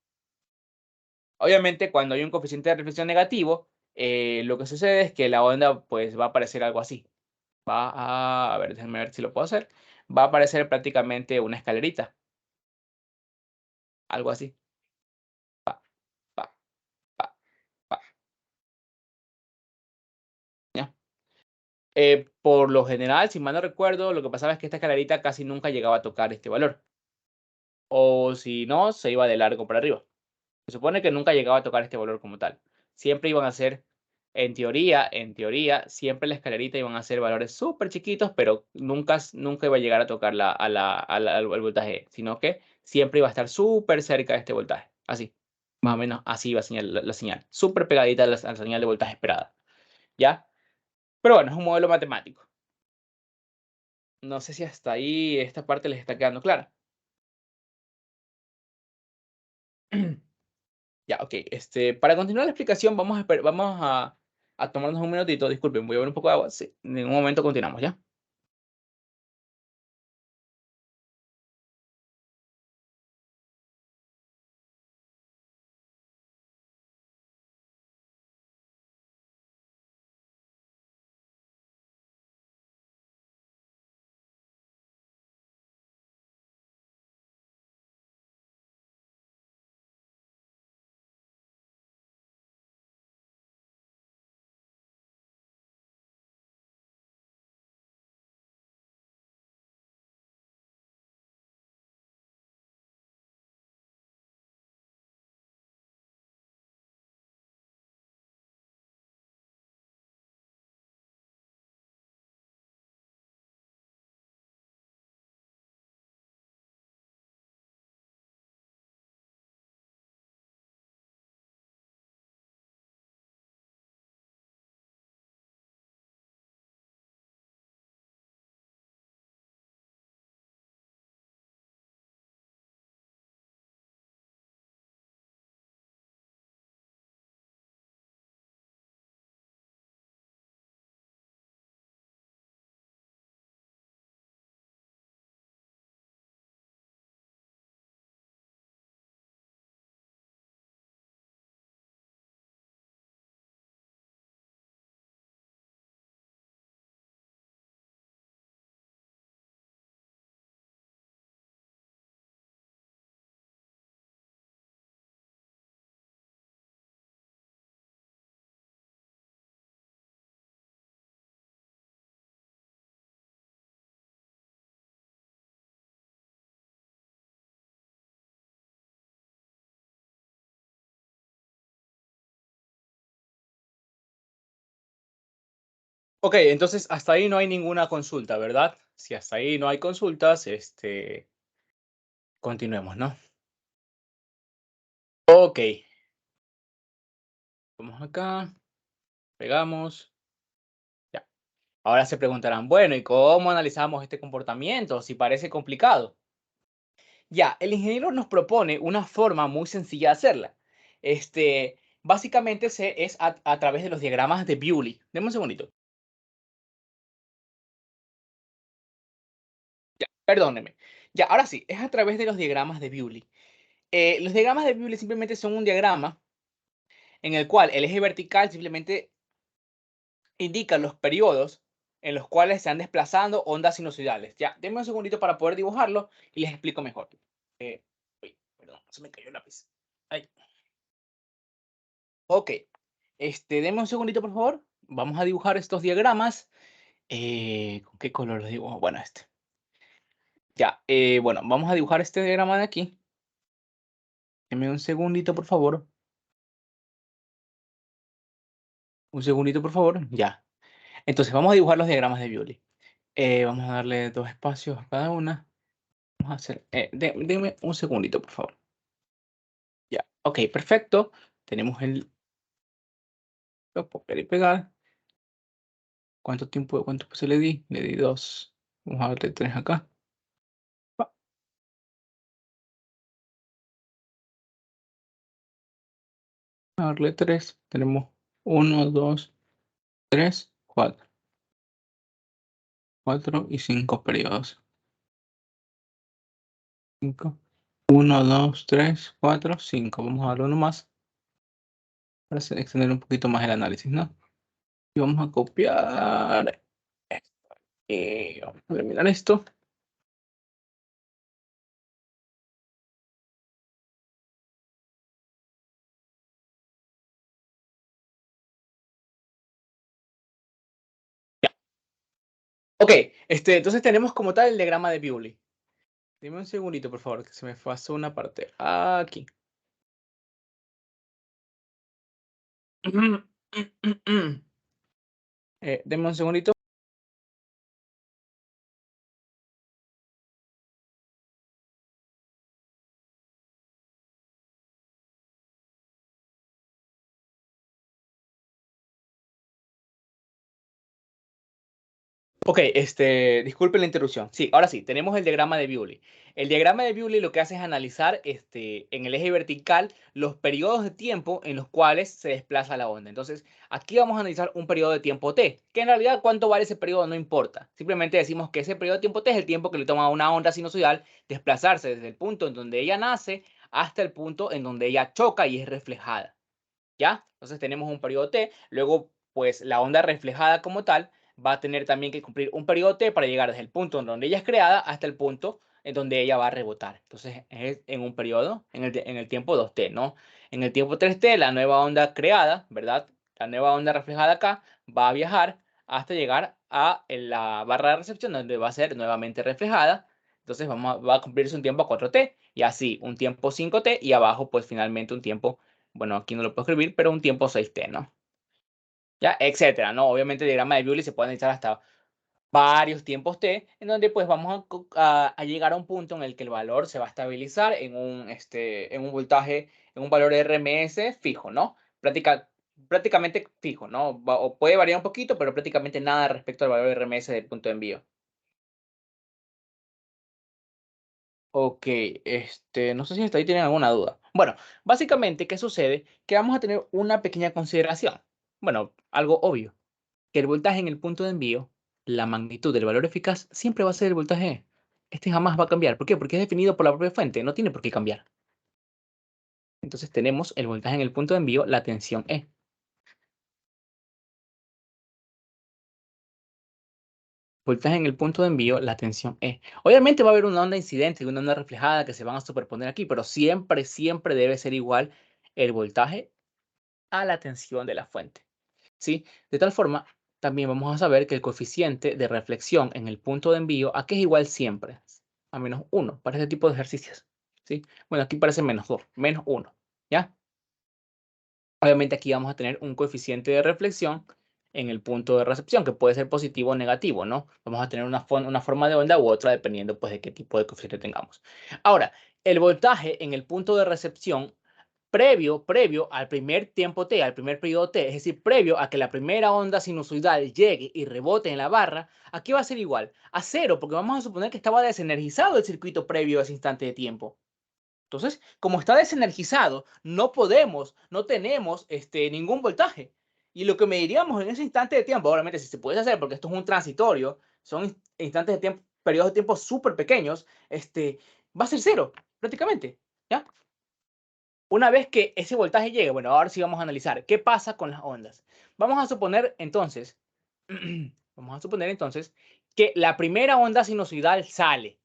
Obviamente, cuando hay un coeficiente de reflexión negativo, lo que sucede es que la onda pues va a aparecer algo así. A ver, déjenme ver si lo puedo hacer. Va a aparecer prácticamente una escalerita, algo así. Pa, pa, pa, pa, ¿ya? Por lo general, si mal no recuerdo, lo que pasaba es que esta escalerita casi nunca llegaba a tocar este valor. O si no, se iba de largo para arriba. Se supone que nunca llegaba a tocar este valor como tal. Siempre iban a ser, en teoría, siempre la escalerita iban a ser valores súper chiquitos, pero nunca iba a llegar a tocar al voltaje, sino que siempre iba a estar súper cerca de este voltaje. Así, más o menos así iba a la señal. Súper pegadita a la señal de voltaje esperada. ¿Ya? Pero bueno, es un modelo matemático. No sé si hasta ahí esta parte les está quedando clara. Ya, ok. Para continuar la explicación, vamos a tomarnos un minutito. Disculpen, voy a beber un poco de agua. Sí, en un momento continuamos, ¿ya? Ok, entonces hasta ahí no hay ninguna consulta, ¿verdad? Si hasta ahí no hay consultas, continuemos, ¿no? Ok, vamos acá, pegamos, ya. Ahora se preguntarán, bueno, ¿y cómo analizamos este comportamiento? Si parece complicado. Ya, el ingeniero nos propone una forma muy sencilla de hacerla. Básicamente es a través de los diagramas de Bewley. Deme un segundito. Ya, perdóneme. Ya, ahora sí, es a través de los diagramas de Bewley. Los diagramas de Bewley simplemente son un diagrama en el cual el eje vertical simplemente indica los periodos en los cuales se están desplazando ondas sinusoidales. Ya, denme un segundito para poder dibujarlo y les explico mejor. Uy, perdón, se me cayó el lápiz. Ay. Ok, denme un segundito, por favor. Vamos a dibujar estos diagramas. ¿Con qué color los dibujo? Bueno, este. Ya, bueno, vamos a dibujar este diagrama de aquí. Denme un segundito, por favor. Un segundito, por favor. Ya. Entonces, vamos a dibujar los diagramas de Bewley. Vamos a darle 2 espacios a cada una. Vamos a hacer... denme un segundito, por favor. Ya. Ok, perfecto. Tenemos el... Lo copiar y pegar. ¿Cuánto se le di? Le di 2. Vamos a darle 3 acá. Pa, a darle 3. Tenemos 1, 2, 3, 4. 4 y 5 periodos. 5. 1, 2, 3, 4, 5. Vamos a darle uno más para extender un poquito más el análisis, ¿no? Y vamos a copiar. Vamos a eliminar esto. Ya. Ok, entonces tenemos como tal el diagrama de Bewley. Dime un segundito, por favor, que se me pasó una parte. Aquí. Deme un segundito. Ok, disculpe la interrupción. Sí, ahora sí, tenemos el diagrama de Bewley. El diagrama de Bewley lo que hace es analizar en el eje vertical los periodos de tiempo en los cuales se desplaza la onda. Entonces, aquí vamos a analizar un periodo de tiempo t, que en realidad cuánto vale ese periodo no importa. Simplemente decimos que ese periodo de tiempo t es el tiempo que le toma a una onda sinusoidal desplazarse desde el punto en donde ella nace hasta el punto en donde ella choca y es reflejada. ¿Ya? Entonces tenemos un periodo T, luego pues la onda reflejada como tal va a tener también que cumplir un periodo T para llegar desde el punto en donde ella es creada hasta el punto en donde ella va a rebotar. Entonces es en un periodo, en el tiempo 2T, ¿no? En el tiempo 3T, la nueva onda creada, ¿verdad? La nueva onda reflejada acá va a viajar hasta llegar a la barra de recepción donde va a ser nuevamente reflejada. Entonces va a cumplirse un tiempo 4T y así un tiempo 5T y abajo pues finalmente un tiempo, bueno, aquí no lo puedo escribir, pero un tiempo 6T, ¿no? Ya, etcétera, ¿no? Obviamente el diagrama de Bewley se puede analizar hasta varios tiempos T, en donde pues vamos a llegar a un punto en el que el valor se va a estabilizar en un voltaje, en un valor RMS fijo, ¿no? Prácticamente fijo, ¿no? O puede variar un poquito, pero prácticamente nada respecto al valor RMS del punto de envío. Ok, no sé si hasta ahí tienen alguna duda. Bueno, básicamente, ¿qué sucede? Que vamos a tener una pequeña consideración. Bueno, algo obvio, que el voltaje en el punto de envío, la magnitud del valor eficaz, siempre va a ser el voltaje E. Este jamás va a cambiar. ¿Por qué? Porque es definido por la propia fuente, no tiene por qué cambiar. Entonces tenemos el voltaje en el punto de envío, la tensión E. Voltaje en el punto de envío, la tensión E. Obviamente va a haber una onda incidente y una onda reflejada que se van a superponer aquí, pero siempre, siempre debe ser igual el voltaje a la tensión de la fuente. ¿Sí? De tal forma, también vamos a saber que el coeficiente de reflexión en el punto de envío, aquí es igual siempre, a -1 para este tipo de ejercicios. ¿Sí? Bueno, aquí parece -2, -1, ¿ya? Obviamente aquí vamos a tener un coeficiente de reflexión en el punto de recepción, que puede ser positivo o negativo, ¿no? Vamos a tener una forma de onda u otra dependiendo pues de qué tipo de coeficiente tengamos. Ahora, el voltaje en el punto de recepción previo al primer tiempo t, al primer periodo t, es decir, previo a que la primera onda sinusoidal llegue y rebote en la barra, aquí va a ser igual a 0, porque vamos a suponer que estaba desenergizado el circuito previo a ese instante de tiempo. Entonces, como está desenergizado, no tenemos ningún voltaje. Y lo que mediríamos en ese instante de tiempo, obviamente si se puede hacer, porque esto es un transitorio, son instantes de tiempo, periodos de tiempo súper pequeños, va a ser 0, prácticamente, ¿ya? Una vez que ese voltaje llegue, bueno, ahora sí vamos a analizar qué pasa con las ondas. Vamos a suponer entonces, que la primera onda sinusoidal sale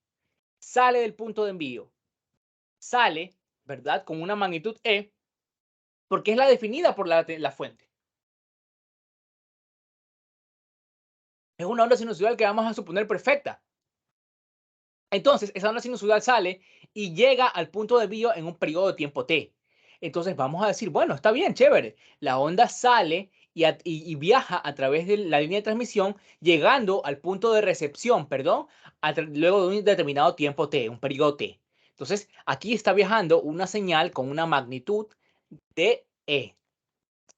del punto de envío, sale, ¿verdad? Con una magnitud E, porque es la definida por la fuente. Es una onda sinusoidal que vamos a suponer perfecta. Entonces, esa onda sinusoidal sale y llega al punto de envío en un periodo de tiempo t. Entonces, vamos a decir, bueno, está bien, chévere. La onda sale y viaja a través de la línea de transmisión, llegando al punto de recepción, perdón, luego de un determinado tiempo t, un periodo t. Entonces, aquí está viajando una señal con una magnitud de E,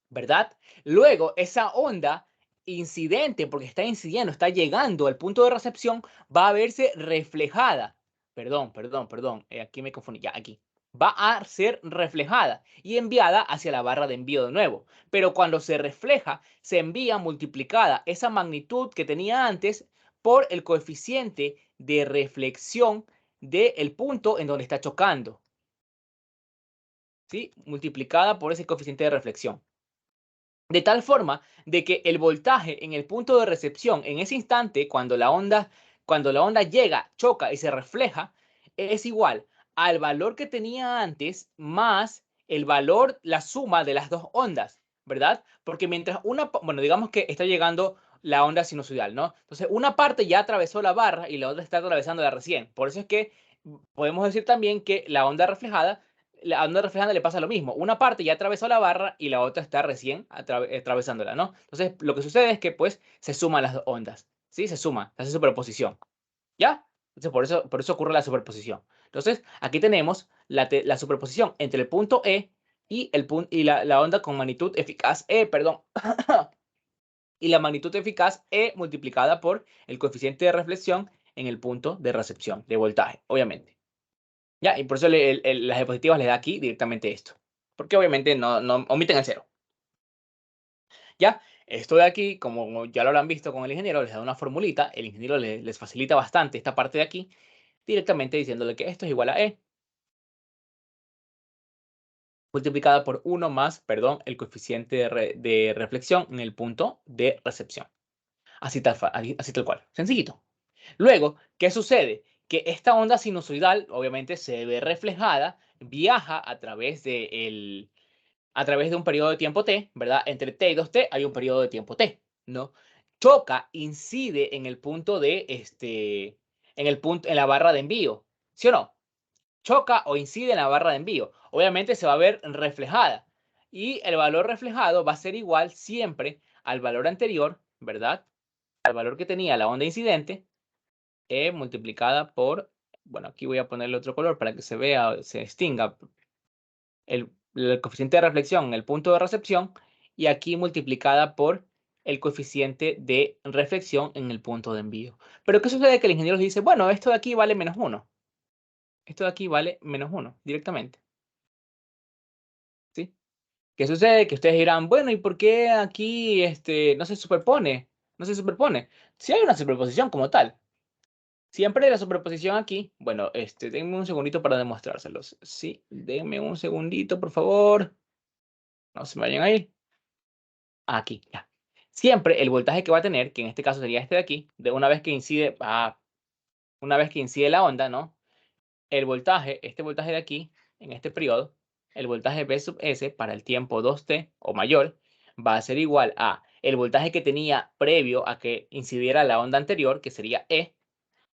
¿verdad? Luego, esa onda incidente, porque está incidiendo, está llegando al punto de recepción, va a verse reflejada. Perdón, aquí me confundí, ya, aquí. Va a ser reflejada y enviada hacia la barra de envío de nuevo. Pero cuando se refleja, se envía multiplicada esa magnitud que tenía antes por el coeficiente de reflexión del punto en donde está chocando. ¿Sí? Multiplicada por ese coeficiente de reflexión. De tal forma de que el voltaje en el punto de recepción, en ese instante, cuando la onda llega, choca y se refleja, es igual al valor que tenía antes más el valor, la suma de las dos ondas, ¿verdad? Porque mientras bueno, digamos que está llegando la onda sinusoidal, ¿no? Entonces, una parte ya atravesó la barra y la otra está atravesando la recién. Por eso es que podemos decir también que la onda reflejada le pasa lo mismo. Una parte ya atravesó la barra y la otra está recién atravesándola, ¿no? Entonces, lo que sucede es que, pues, se suman las dos ondas, ¿sí? Se suma, se hace superposición, ¿ya? Entonces, por eso ocurre la superposición. Entonces, aquí tenemos la superposición entre el punto E y la onda con magnitud eficaz E, perdón. Y la magnitud eficaz E multiplicada por el coeficiente de reflexión en el punto de recepción de voltaje, obviamente. Ya, y por eso las diapositivas les da aquí directamente esto. Porque obviamente no omiten el cero. Ya, esto de aquí, como ya lo habrán visto con el ingeniero, les da una formulita. El ingeniero les facilita bastante esta parte de aquí, directamente diciéndole que esto es igual a E, multiplicada por 1 más, perdón, el coeficiente de reflexión en el punto de recepción. Así tal cual. Sencillito. Luego, ¿qué sucede? Que esta onda sinusoidal, obviamente, se ve reflejada, viaja a través de un periodo de tiempo t, ¿verdad? Entre t y 2t hay un periodo de tiempo t, ¿no? Choca, incide en el punto en la barra de envío, ¿sí o no? Choca o incide en la barra de envío. Obviamente se va a ver reflejada y el valor reflejado va a ser igual siempre al valor anterior, ¿verdad? Al valor que tenía la onda incidente, multiplicada por, bueno, aquí voy a ponerle otro color para que se vea, se distinga el coeficiente de reflexión en el punto de recepción y aquí multiplicada por el coeficiente de reflexión en el punto de envío. Pero ¿qué sucede? Que el ingeniero dice, bueno, esto de aquí vale menos 1. Esto de aquí vale menos 1 directamente. ¿Sí? ¿Qué sucede? Que ustedes dirán, bueno, ¿y por qué aquí no se superpone? No se superpone. Si hay una superposición como tal. Siempre la superposición aquí, bueno, denme un segundito para demostrárselos. Sí, denme un segundito, por favor. No se me vayan ahí. Aquí, ya. Siempre el voltaje que va a tener, que en este caso sería este de aquí, de una vez que incide la onda, ¿no? El voltaje, este voltaje de aquí, en este periodo, el voltaje V sub S para el tiempo 2t o mayor, va a ser igual a el voltaje que tenía previo a que incidiera la onda anterior, que sería E,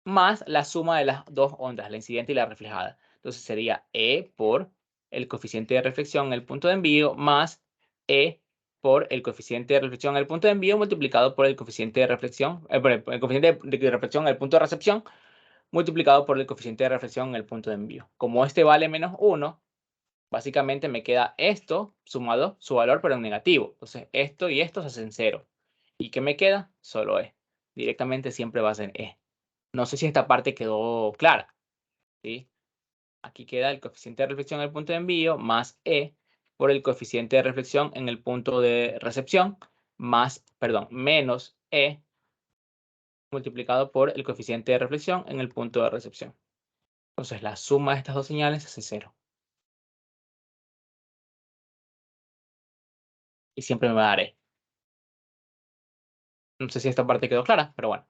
más la suma de las dos ondas, la incidente y la reflejada. Entonces sería E por el coeficiente de reflexión en el punto de envío más E por el coeficiente de reflexión en el punto de envío multiplicado por el coeficiente de reflexión, por el coeficiente de reflexión en el punto de recepción multiplicado por el coeficiente de reflexión en el punto de envío. Como este vale menos 1, básicamente me queda esto sumado su valor, pero en negativo. Entonces, esto y esto se hacen 0. ¿Y qué me queda? Solo E. Directamente siempre va a ser E. No sé si esta parte quedó clara, ¿sí? Aquí queda el coeficiente de reflexión en el punto de envío más E por el coeficiente de reflexión en el punto de recepción menos E multiplicado por el coeficiente de reflexión en el punto de recepción. Entonces, la suma de estas dos señales es 0. Y siempre me va a dar E. No sé si esta parte quedó clara, pero bueno.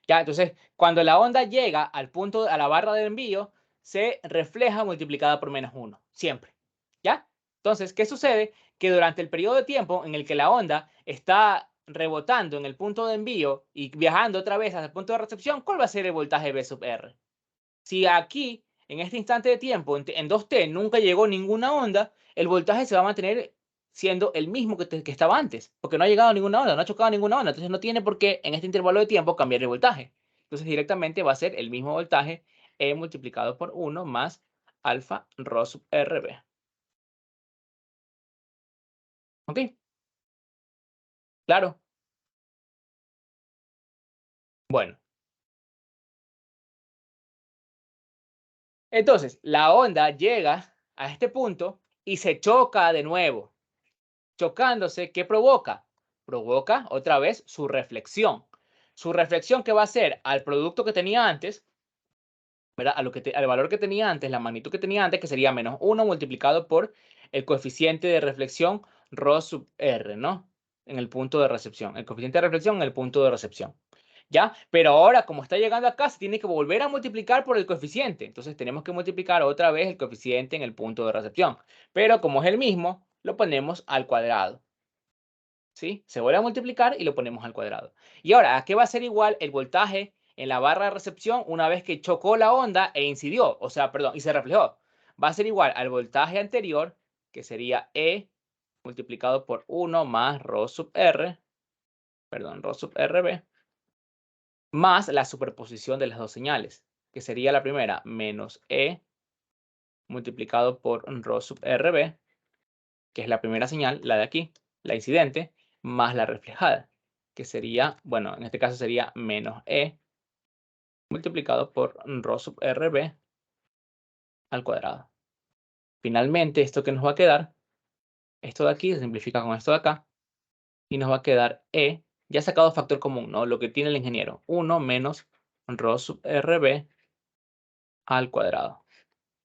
Ya, entonces, cuando la onda llega al punto, a la barra de envío, se refleja multiplicada por menos 1, siempre. ¿Ya? Entonces, ¿qué sucede? Que durante el periodo de tiempo en el que la onda está rebotando en el punto de envío y viajando otra vez hasta el punto de recepción, ¿cuál va a ser el voltaje V sub R? Si aquí, en este instante de tiempo, en 2t, nunca llegó ninguna onda, el voltaje se va a mantener siendo el mismo que estaba antes, porque no ha llegado ninguna onda, no ha chocado ninguna onda, entonces no tiene por qué en este intervalo de tiempo cambiar el voltaje. Entonces directamente va a ser el mismo voltaje E multiplicado por 1 más alfa rho sub RB. ¿Ok? Claro. Bueno, entonces la onda llega a este punto y se choca de nuevo. Chocándose, ¿qué provoca? Provoca otra vez su reflexión. Su reflexión, ¿qué va a hacer? Al producto que tenía antes, ¿verdad? Al valor que tenía antes, la magnitud que tenía antes, que sería menos 1 multiplicado por el coeficiente de reflexión ρ sub r, ¿no? En el punto de recepción. El coeficiente de reflexión en el punto de recepción. ¿Ya? Pero ahora, como está llegando acá, se tiene que volver a multiplicar por el coeficiente. Entonces tenemos que multiplicar otra vez el coeficiente en el punto de recepción. Pero como es el mismo, lo ponemos al cuadrado. ¿Sí? Se vuelve a multiplicar y lo ponemos al cuadrado. Y ahora, ¿a qué va a ser igual el voltaje en la barra de recepción una vez que chocó la onda e incidió? O sea, perdón, y se reflejó. Va a ser igual al voltaje anterior, que sería E multiplicado por 1 más ρ sub R, perdón, ρ sub RB, más la superposición de las dos señales, que sería la primera, menos E multiplicado por ρ sub RB, que es la primera señal, la de aquí, la incidente, más la reflejada, que sería, bueno, en este caso sería menos E multiplicado por ρ sub RB al cuadrado. Finalmente, esto que nos va a quedar, esto de aquí se simplifica con esto de acá, y nos va a quedar E, ya sacado factor común, ¿no? Lo que tiene el ingeniero, 1 menos ρ sub RB al cuadrado.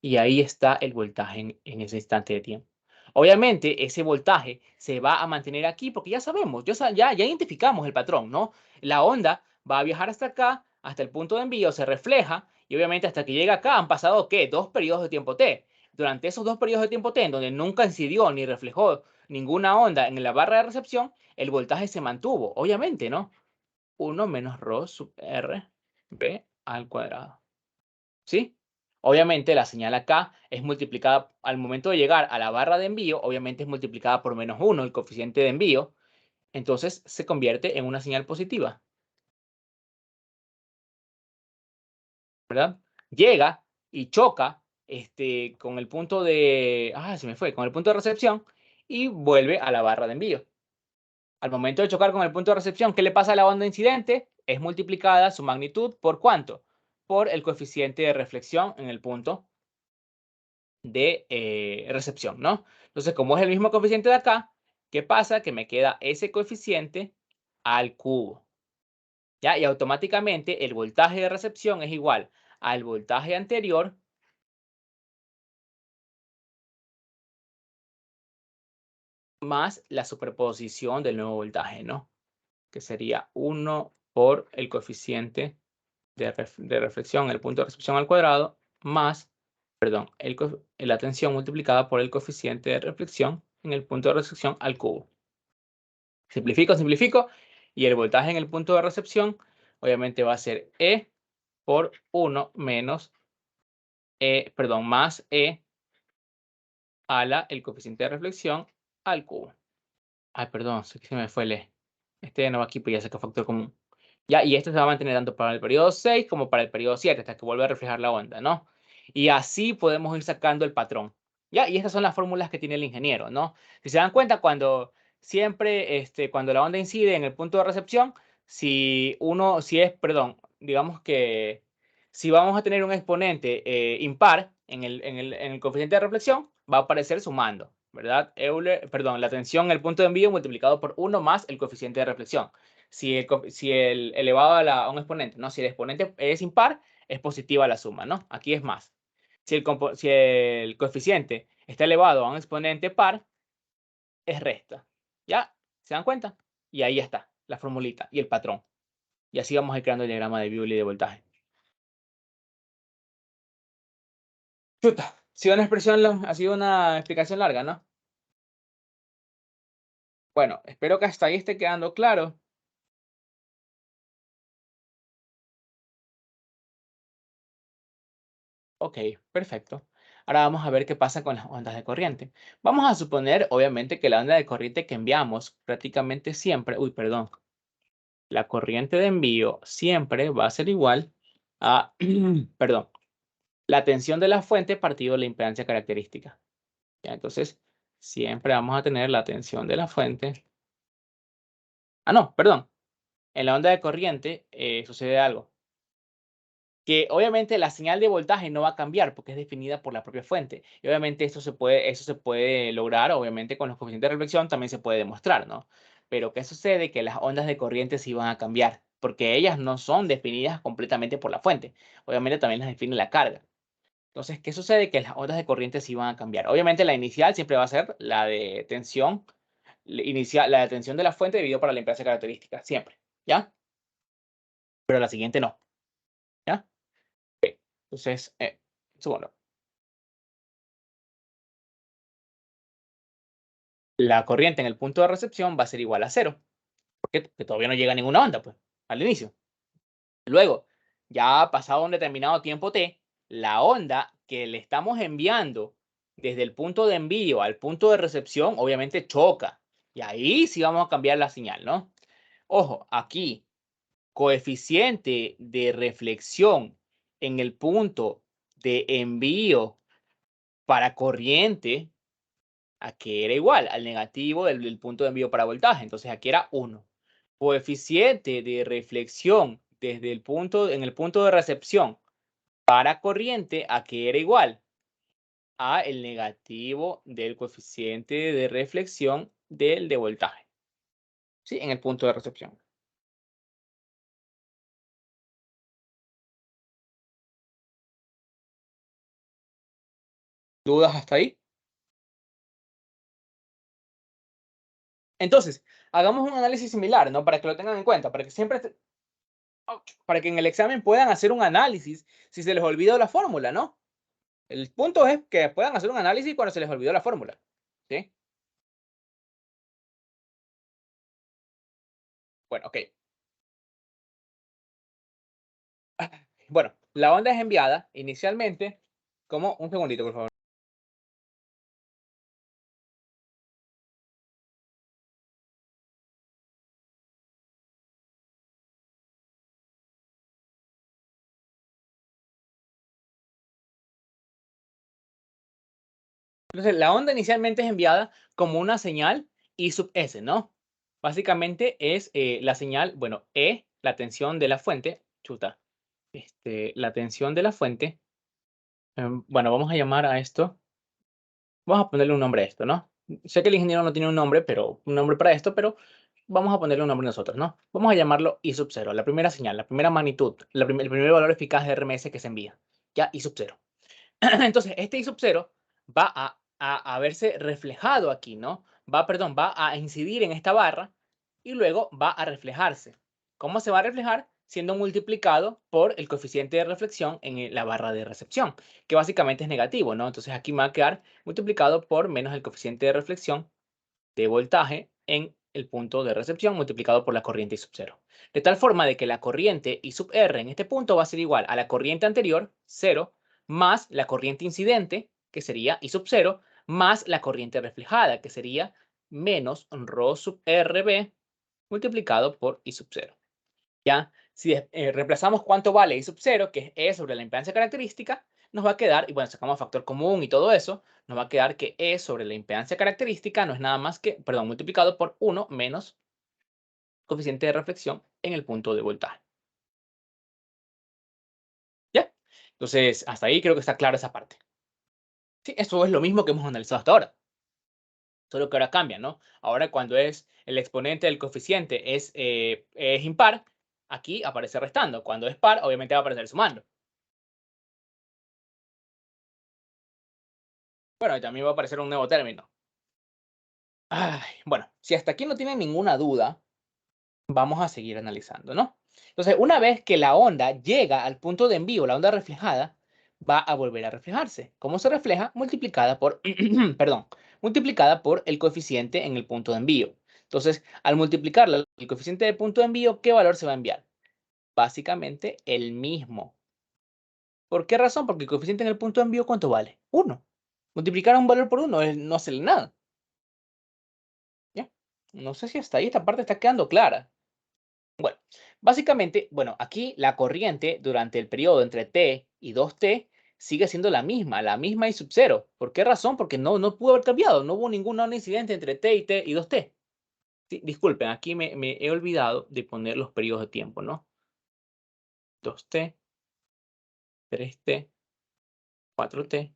Y ahí está el voltaje en ese instante de tiempo. Obviamente, ese voltaje se va a mantener aquí porque ya sabemos, ya identificamos el patrón, ¿no? La onda va a viajar hasta acá, hasta el punto de envío, se refleja y obviamente hasta que llega acá han pasado, ¿qué? 2 periodos de tiempo t. Durante esos 2 periodos de tiempo t, en donde nunca incidió ni reflejó ninguna onda en la barra de recepción, el voltaje se mantuvo, obviamente, ¿no? 1 menos ρ sub R B al cuadrado. ¿Sí? Obviamente la señal acá es multiplicada al momento de llegar a la barra de envío, obviamente es multiplicada por menos 1, el coeficiente de envío, entonces se convierte en una señal positiva, ¿verdad? Llega y choca con el punto de, se me fue, con el punto de recepción y vuelve a la barra de envío. Al momento de chocar con el punto de recepción, ¿qué le pasa a la onda incidente? Es multiplicada su magnitud por ¿cuánto? Por el coeficiente de reflexión en el punto de recepción, ¿no? Entonces, como es el mismo coeficiente de acá, ¿qué pasa? Que me queda ese coeficiente al cubo, ¿ya? Y automáticamente el voltaje de recepción es igual al voltaje anterior más la superposición del nuevo voltaje, ¿no? Que sería 1 por el coeficiente de reflexión, el punto de recepción al cuadrado, más, perdón, la tensión multiplicada por el coeficiente de reflexión en el punto de recepción al cubo. Simplifico, simplifico. Y el voltaje en el punto de recepción, obviamente va a ser E por 1 menos más E a el coeficiente de reflexión al cubo. Ay, perdón, sé que se me fue el E. Este no va aquí, pues ya saca factor común. Ya, y esto se va a mantener tanto para el periodo 6 como para el periodo 7, hasta que vuelva a reflejar la onda, ¿no? Y así podemos ir sacando el patrón. Ya, y estas son las fórmulas que tiene el ingeniero, ¿no? Si se dan cuenta, cuando siempre, cuando la onda incide en el punto de recepción, perdón, digamos que si vamos a tener un exponente impar en el coeficiente de reflexión, va a aparecer sumando, ¿verdad? Perdón, la tensión en el punto de envío multiplicado por 1 más el coeficiente de reflexión. Si el elevado a un exponente, ¿no? Si el exponente es impar, es positiva la suma, ¿no? Aquí es más. Si el coeficiente está elevado a un exponente par, es resta. ¿Ya? ¿Se dan cuenta? Y ahí está, la formulita y el patrón. Y así vamos a ir creando el diagrama de Bewley de voltaje. Chuta, ha sido una explicación larga, ¿no? Bueno, espero que hasta ahí esté quedando claro. Ok, perfecto. Ahora vamos a ver qué pasa con las ondas de corriente. Vamos a suponer, obviamente, que la onda de corriente que enviamos prácticamente siempre, uy, perdón, la corriente de envío siempre va a ser igual a, perdón, la tensión de la fuente partido la impedancia característica. ¿Ya? Entonces, siempre vamos a tener la tensión de la fuente. Ah, no, perdón. En la onda de corriente sucede algo. Que obviamente la señal de voltaje no va a cambiar porque es definida por la propia fuente. Y obviamente eso se puede lograr, obviamente con los coeficientes de reflexión también se puede demostrar, ¿no? Pero ¿qué sucede? Que las ondas de corriente sí van a cambiar, porque ellas no son definidas completamente por la fuente. Obviamente también las define la carga. Entonces, ¿qué sucede? Que las ondas de corriente sí van a cambiar. Obviamente la inicial siempre va a ser la de tensión inicial, la de tensión de la fuente dividido por la impedancia característica, siempre, ¿ya? Pero la siguiente no, ¿ya? Entonces, bueno, la corriente en el punto de recepción va a ser igual a cero, porque todavía no llega ninguna onda, pues, al inicio. Luego, ya ha pasado un determinado tiempo t, la onda que le estamos enviando desde el punto de envío al punto de recepción, obviamente choca. Y ahí sí vamos a cambiar la señal, ¿no? Ojo, aquí, coeficiente de reflexión en el punto de envío para corriente, aquí era igual al negativo del punto de envío para voltaje. Entonces aquí era 1. Coeficiente de reflexión en el punto de recepción para corriente, aquí era igual a el negativo del coeficiente de reflexión del de voltaje. ¿Sí? En el punto de recepción. ¿Dudas hasta ahí? Entonces, hagamos un análisis similar, ¿no? Para que lo tengan en cuenta, para que en el examen puedan hacer un análisis si se les olvida la fórmula, ¿no? El punto es que puedan hacer un análisis cuando se les olvidó la fórmula, ¿sí? Bueno, ok. Bueno, la onda es enviada inicialmente como un segundito, por favor. Entonces, la onda inicialmente es enviada como una señal I sub S, ¿no? Básicamente es la señal, bueno, E, la tensión de la fuente, chuta, la tensión de la fuente. Bueno, vamos a llamar a esto, vamos a ponerle un nombre a esto, ¿no? Sé que el ingeniero no tiene un nombre para esto, pero vamos a ponerle un nombre nosotros, ¿no? Vamos a llamarlo I sub 0, la primera señal, la primera magnitud, el primer valor eficaz de RMS que se envía. Ya, I sub 0. Entonces, este I sub 0 va a verse reflejado aquí, ¿no? Va a incidir en esta barra y luego va a reflejarse. ¿Cómo se va a reflejar? Siendo multiplicado por el coeficiente de reflexión en la barra de recepción, que básicamente es negativo, ¿no? Entonces aquí me va a quedar multiplicado por menos el coeficiente de reflexión de voltaje en el punto de recepción multiplicado por la corriente I sub 0. De tal forma de que la corriente I sub R en este punto va a ser igual a la corriente anterior, 0, más la corriente incidente, que sería I sub 0, más la corriente reflejada, que sería menos rho sub RB multiplicado por I sub 0. ¿Ya? Si reemplazamos cuánto vale I sub 0, que es E sobre la impedancia característica, nos va a quedar, y bueno, sacamos factor común y todo eso, nos va a quedar que E sobre la impedancia característica no es nada más que, perdón, multiplicado por 1 menos coeficiente de reflexión en el punto de voltaje. ¿Ya? Entonces, hasta ahí creo que está clara esa parte. Sí, eso es lo mismo que hemos analizado hasta ahora. Solo que ahora cambia, ¿no? Ahora cuando es el exponente del coeficiente es impar, aquí aparece restando. Cuando es par, obviamente va a aparecer sumando. Bueno, y también va a aparecer un nuevo término. Ay, bueno, si hasta aquí no tienen ninguna duda, vamos a seguir analizando, ¿no? Entonces, una vez que la onda llega al punto de envío, la onda reflejada, va a volver a reflejarse. ¿Cómo se refleja? Multiplicada por, perdón, multiplicada por el coeficiente en el punto de envío. Entonces, al multiplicar el coeficiente de punto de envío, ¿qué valor se va a enviar? Básicamente el mismo. ¿Por qué razón? Porque el coeficiente en el punto de envío, ¿cuánto vale? 1. Multiplicar un valor por 1 no hace nada. ¿Ya? No sé si hasta ahí esta parte está quedando clara. Bueno, básicamente, bueno, aquí la corriente durante el periodo entre t y 2t sigue siendo la misma I sub 0. ¿Por qué razón? Porque no pudo haber cambiado, no hubo ninguna onda incidente entre t y 2t. Sí, disculpen, aquí me he olvidado de poner los periodos de tiempo, ¿no? 2t, 3t, 4t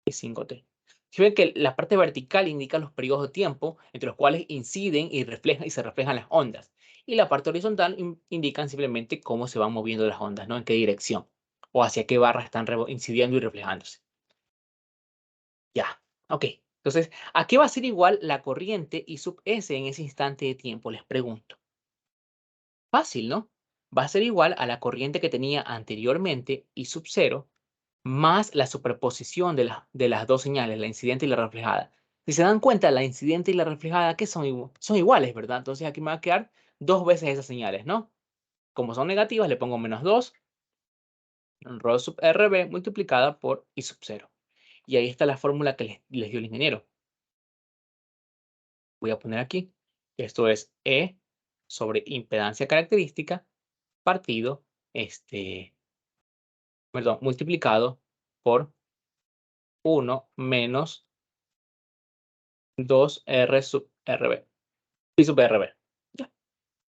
y 5t. Si ven que la parte vertical indica los periodos de tiempo entre los cuales inciden y se reflejan las ondas. Y la parte horizontal indican simplemente cómo se van moviendo las ondas, ¿no? En qué dirección o hacia qué barras están incidiendo y reflejándose. Ya, ok. Entonces, ¿a qué va a ser igual la corriente I sub S en ese instante de tiempo? Les pregunto. Fácil, ¿no? Va a ser igual a la corriente que tenía anteriormente I sub 0 más la superposición de las dos señales, la incidente y la reflejada. Si se dan cuenta, la incidente y la reflejada, ¿qué son? Son iguales, ¿verdad? Entonces aquí me va a quedar dos veces esas señales, ¿no? Como son negativas, le pongo menos 2 rho sub RB multiplicada por I sub 0. Y ahí está la fórmula que les dio el ingeniero. Voy a poner aquí. Esto es E sobre impedancia característica partido, perdón, multiplicado por 1 menos 2R sub RB. Y sub RB. Ya,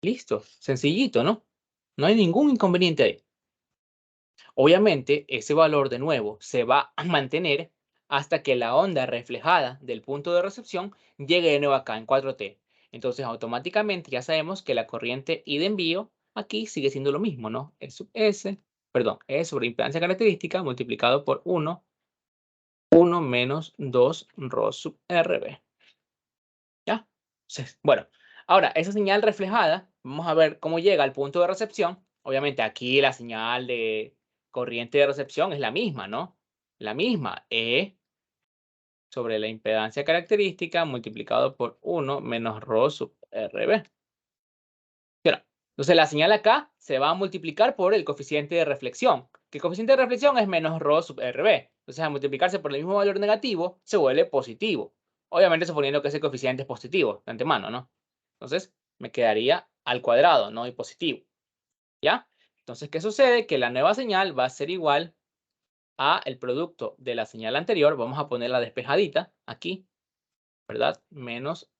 listo. Sencillito, ¿no? No hay ningún inconveniente ahí. Obviamente, ese valor de nuevo se va a mantener hasta que la onda reflejada del punto de recepción llegue de nuevo acá en 4T. Entonces, automáticamente ya sabemos que la corriente I de envío aquí sigue siendo lo mismo, ¿no? E sub S, perdón, E sobre impedancia característica multiplicado por 1 menos 2 rho sub RB. ¿Ya? Entonces, bueno, ahora esa señal reflejada, vamos a ver cómo llega al punto de recepción. Obviamente aquí la señal de corriente de recepción es la misma, ¿no? La misma, E sobre la impedancia característica multiplicado por 1 menos rho sub RB. Pero, entonces la señal acá se va a multiplicar por el coeficiente de reflexión, que el coeficiente de reflexión es menos rho sub RB. Entonces al multiplicarse por el mismo valor negativo, se vuelve positivo. Obviamente suponiendo que ese coeficiente es positivo de antemano, ¿no? Entonces me quedaría al cuadrado, ¿no? Y positivo. ¿Ya? Entonces, ¿qué sucede? Que la nueva señal va a ser igual a el producto de la señal anterior. Vamos a ponerla despejadita aquí, ¿verdad? Menos,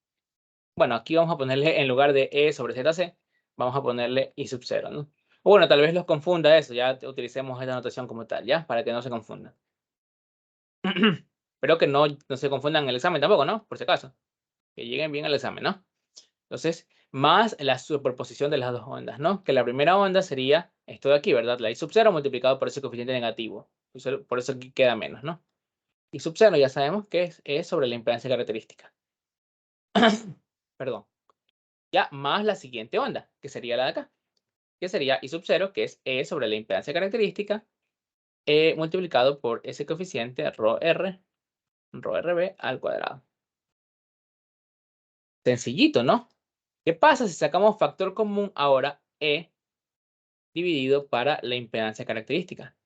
bueno, aquí vamos a ponerle en lugar de E sobre ZC, vamos a ponerle I sub 0, ¿no? O bueno, tal vez los confunda eso, ya utilicemos esta notación como tal, ¿ya? Para que no se confundan. Espero que no se confundan en el examen tampoco, ¿no? Por si acaso. Que lleguen bien al examen, ¿no? Entonces, más la superposición de las dos ondas, ¿no? Que la primera onda sería esto de aquí, ¿verdad? La I sub 0 multiplicado por ese coeficiente negativo. Por eso aquí queda menos, ¿no? I sub 0 ya sabemos que es sobre la impedancia característica. Perdón. Ya más la siguiente onda, que sería la de acá. Que sería I sub 0, que es E sobre la impedancia característica, multiplicado por ese coeficiente rho RB al cuadrado. Sencillito, ¿no? ¿Qué pasa si sacamos factor común ahora E dividido para la impedancia característica?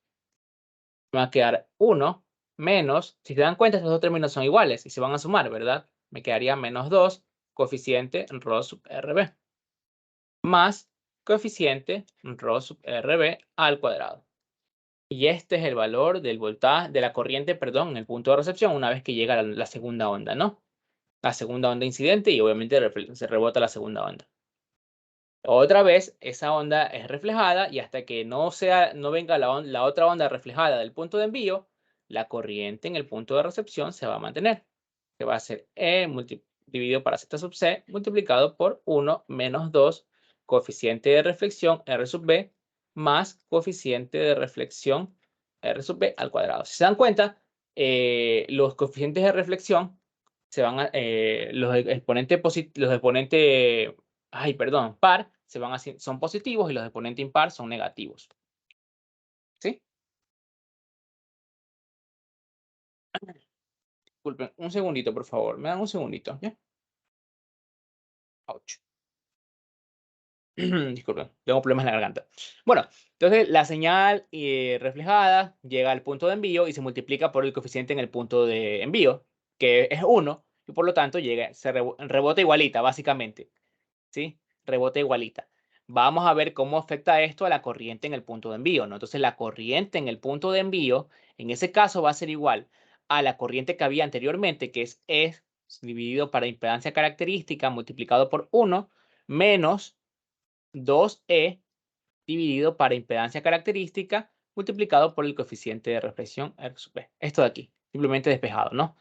Me va a quedar 1 menos, si se dan cuenta, estos dos términos son iguales y se van a sumar, ¿verdad? Me quedaría menos 2 coeficiente rho sub RB más coeficiente rho sub RB al cuadrado. Y este es el valor del voltaje, de la corriente, perdón, en el punto de recepción una vez que llega la segunda onda, ¿no? La segunda onda incidente y obviamente se rebota la segunda onda. Otra vez, esa onda es reflejada y hasta que no venga la otra onda reflejada del punto de envío, la corriente en el punto de recepción se va a mantener, que va a ser E dividido para Z sub C multiplicado por 1 menos 2 coeficiente de reflexión R sub B más coeficiente de reflexión R sub B al cuadrado. Si se dan cuenta, los coeficientes de reflexión se van a, los exponentes par son positivos y los de exponente impar son negativos. ¿Sí? Disculpen, un segundito, por favor. Me dan un segundito, ¿ya? Ouch. Disculpen, tengo problemas en la garganta. Bueno, entonces la señal reflejada llega al punto de envío y se multiplica por el coeficiente en el punto de envío, que es 1, y por lo tanto rebota igualita, básicamente. ¿Sí? Rebota igualita. Vamos a ver cómo afecta esto a la corriente en el punto de envío, ¿no? Entonces, la corriente en el punto de envío, en ese caso, va a ser igual a la corriente que había anteriormente, que es E dividido para impedancia característica multiplicado por 1 menos 2E dividido para impedancia característica multiplicado por el coeficiente de reflexión R sub B. Esto de aquí, simplemente despejado, ¿no?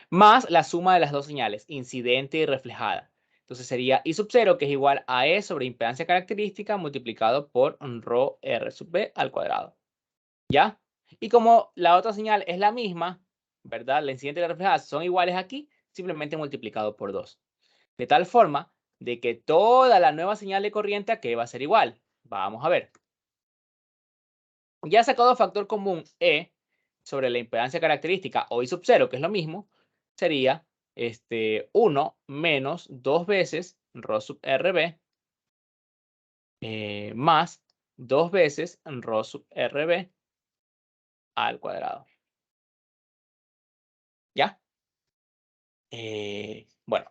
Más la suma de las dos señales, incidente y reflejada. Entonces sería I sub 0, que es igual a E sobre impedancia característica multiplicado por rho R sub B al cuadrado. ¿Ya? Y como la otra señal es la misma, ¿verdad? La incidente y la reflejada son iguales aquí, simplemente multiplicado por 2. De tal forma de que toda la nueva señal de corriente aquí va a ser igual. Vamos a ver. Ya sacado factor común E sobre la impedancia característica o I sub 0, que es lo mismo, sería 1 menos 2 veces rho sub RB más 2 veces rho sub RB al cuadrado. ¿Ya? Bueno,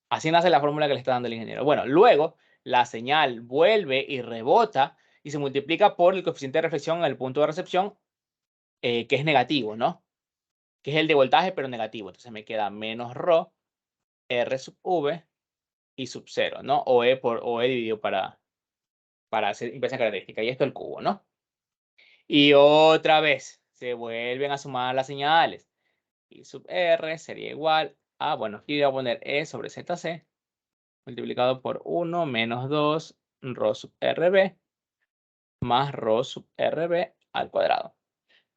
así nace la fórmula que le está dando el ingeniero. Bueno, luego la señal vuelve y rebota y se multiplica por el coeficiente de reflexión en el punto de recepción, que es negativo, ¿no? Que es el de voltaje, pero negativo. Entonces me queda menos rho R sub V y sub 0, ¿no? O E dividido para hacer impedancia característica. Y esto el cubo, ¿no? Y otra vez se vuelven a sumar las señales. Y sub R sería igual a, bueno, aquí voy a poner E sobre ZC multiplicado por 1 menos 2 rho sub RB más rho sub RB al cuadrado.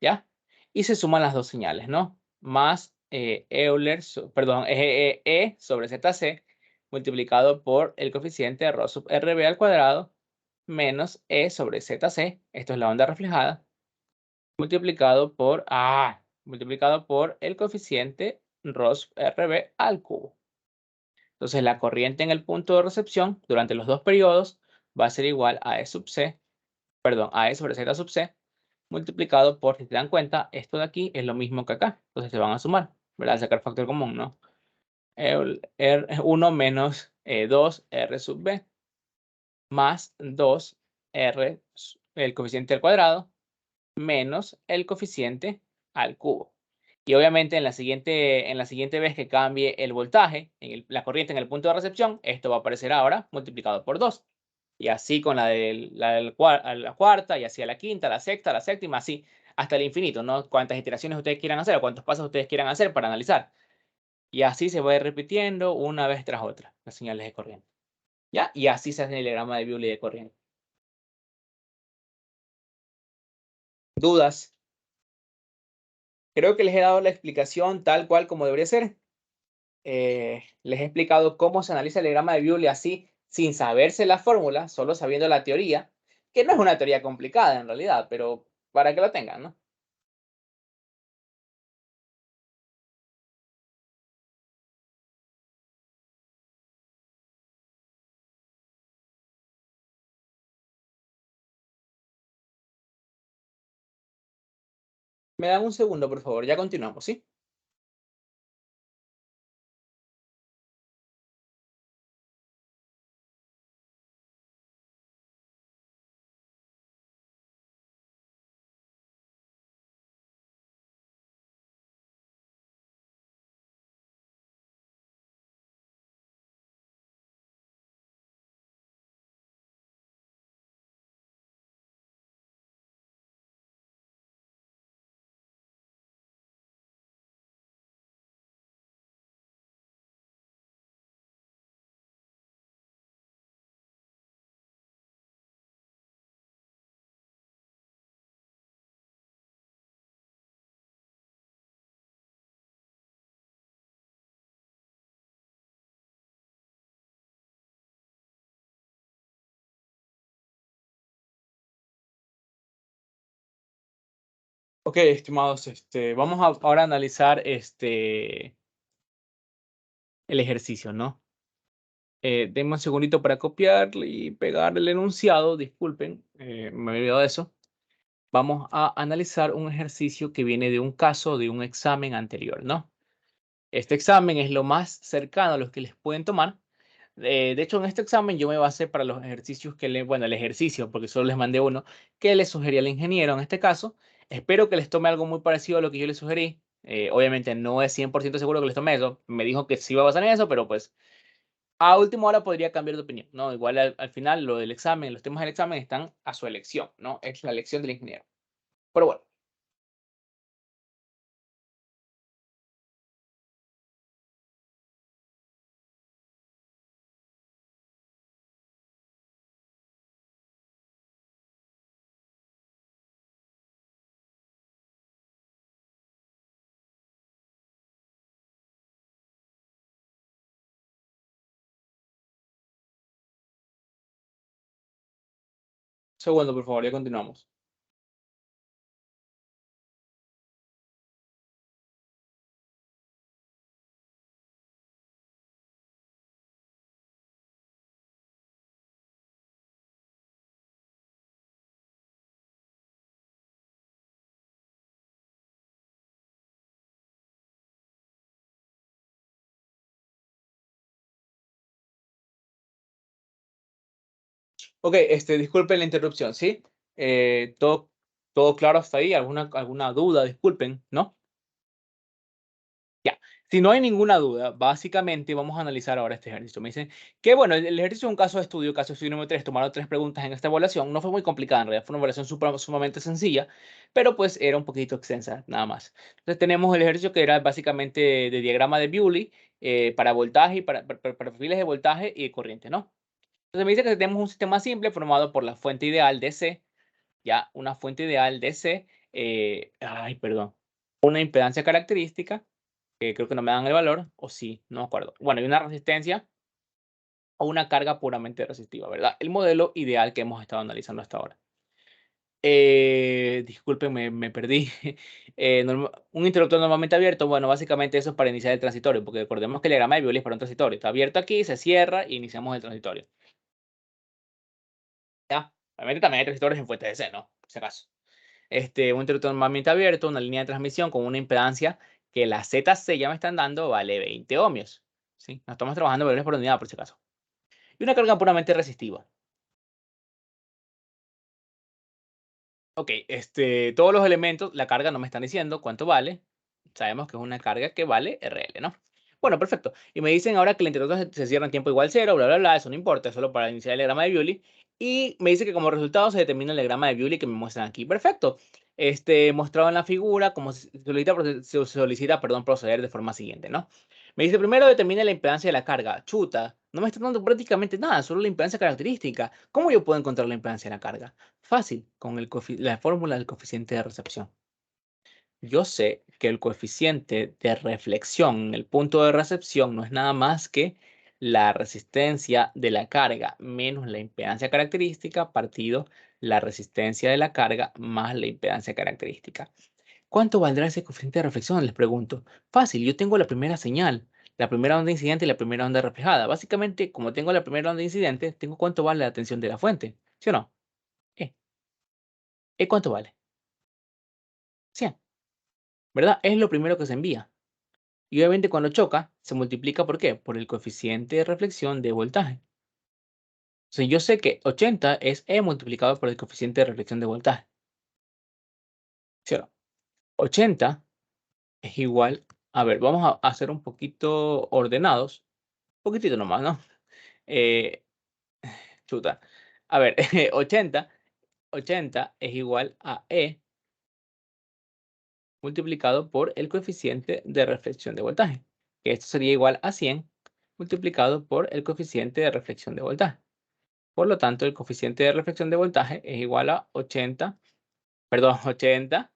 ¿Ya? Y se suman las dos señales, ¿no? Más Euler, perdón, E sobre ZC multiplicado por el coeficiente rho sub RB al cuadrado menos E sobre ZC, esto es la onda reflejada, multiplicado por el coeficiente rho sub RB al cubo. Entonces, la corriente en el punto de recepción durante los dos periodos va a ser igual a E sub C, perdón, a E sobre Z sub C, multiplicado por, si se dan cuenta, esto de aquí es lo mismo que acá. Entonces se van a sumar, ¿verdad? Sacar factor común, ¿no? 1 menos 2 R sub B más 2 R, el coeficiente al cuadrado, menos el coeficiente al cubo. Y obviamente en la siguiente vez que cambie el voltaje, la corriente en el punto de recepción, esto va a aparecer ahora multiplicado por 2. Y así con la cuarta, y así a la quinta, a la sexta, a la séptima, así hasta el infinito, ¿no? Cuántas iteraciones ustedes quieran hacer o cuántos pasos ustedes quieran hacer para analizar. Y así se va a ir repitiendo una vez tras otra las señales de corriente. ¿Ya? Y así se hace el diagrama de Bewley de corriente. ¿Dudas? Creo que les he dado la explicación tal cual como debería ser. Les he explicado cómo se analiza el diagrama de Bewley así, sin saberse la fórmula, solo sabiendo la teoría, que no es una teoría complicada en realidad, pero para que lo tengan, ¿no? Me dan un segundo, por favor, ya continuamos, ¿sí? Ok, estimados, vamos ahora a analizar el ejercicio, ¿no? Denme un segundito para copiar y pegar el enunciado, disculpen, me he olvidado de eso. Vamos a analizar un ejercicio que viene de un caso de un examen anterior, ¿no? Este examen es lo más cercano a los que les pueden tomar. De hecho, en este examen yo me basé para los ejercicios bueno, el ejercicio, porque solo les mandé uno, que le sugería el ingeniero en este caso. Espero que les tome algo muy parecido a lo que yo les sugerí. Obviamente no es 100% seguro que les tome eso. Me dijo que sí iba a basar en eso, pero pues a última hora podría cambiar de opinión, ¿no? Igual al final lo del examen, los temas del examen están a su elección, ¿no? Es la elección del ingeniero. Pero bueno. Segundo, por favor, ya continuamos. Ok, disculpen la interrupción, ¿sí? Todo claro hasta ahí. ¿Alguna duda? Disculpen, ¿no? Ya. Si no hay ninguna duda, básicamente vamos a analizar ahora este ejercicio. Me dicen que, bueno, el ejercicio es un caso de estudio número 3. Tomaron 3 preguntas en esta evaluación. No fue muy complicada, en realidad fue una evaluación sumamente sencilla, pero pues era un poquito extensa, nada más. Entonces tenemos el ejercicio que era básicamente de diagrama de Bewley para voltaje y para perfiles de voltaje y de corriente, ¿no? Entonces me dice que tenemos un sistema simple formado por la fuente ideal de C, ya una fuente ideal de C, perdón, una impedancia característica, que creo que no me dan el valor, o sí, no me acuerdo. Bueno, y una resistencia o una carga puramente resistiva, ¿verdad? El modelo ideal que hemos estado analizando hasta ahora. Disculpen, me perdí. Un interruptor normalmente abierto, bueno, básicamente eso es para iniciar el transitorio, porque recordemos que el diagrama de Bewley es para un transitorio. Está abierto aquí, se cierra y iniciamos el transitorio. ¿Ya? Realmente también hay transistores en fuentes de C, ¿no? Por si acaso. Un interruptor normalmente abierto, una línea de transmisión con una impedancia que la ZC ya me están dando vale 20 ohmios. ¿Sí? No estamos trabajando valores por unidad, por si acaso. Y una carga puramente resistiva. Ok, todos los elementos, la carga no me están diciendo cuánto vale. Sabemos que es una carga que vale RL, ¿no? Bueno, perfecto. Y me dicen ahora que el interruptor se cierra en tiempo igual cero, bla, bla, bla. Eso no importa, es solo para iniciar el diagrama de Bewley. Y me dice que como resultado se determina el diagrama de Bewley que me muestran aquí. Perfecto. Mostrado en la figura, como se solicita, perdón, proceder de forma siguiente, ¿no? Me dice primero determina la impedancia de la carga. Chuta, no me está dando prácticamente nada, solo la impedancia característica. ¿Cómo yo puedo encontrar la impedancia de la carga? Fácil, con la fórmula del coeficiente de recepción. Yo sé que el coeficiente de reflexión, el punto de recepción, no es nada más que la resistencia de la carga menos la impedancia característica partido la resistencia de la carga más la impedancia característica. ¿Cuánto valdrá ese coeficiente de reflexión? Les pregunto. Fácil, yo tengo la primera señal, la primera onda incidente y la primera onda reflejada. Básicamente, como tengo la primera onda incidente, tengo cuánto vale la tensión de la fuente. ¿Sí o no? E. ¿Cuánto vale? 100. ¿Verdad? Es lo primero que se envía. Y obviamente cuando choca, se multiplica ¿por qué? Por el coeficiente de reflexión de voltaje. O sea, yo sé que 80 es E multiplicado por el coeficiente de reflexión de voltaje. ¿Sí o no? 80 es igual, a ver, vamos a hacer un poquito ordenados. Un poquitito nomás, ¿no? Eh, chuta. A ver, 80 es igual a E multiplicado por el coeficiente de reflexión de voltaje. Que esto sería igual a 100 multiplicado por el coeficiente de reflexión de voltaje. Por lo tanto, el coeficiente de reflexión de voltaje es igual a 80, perdón, 80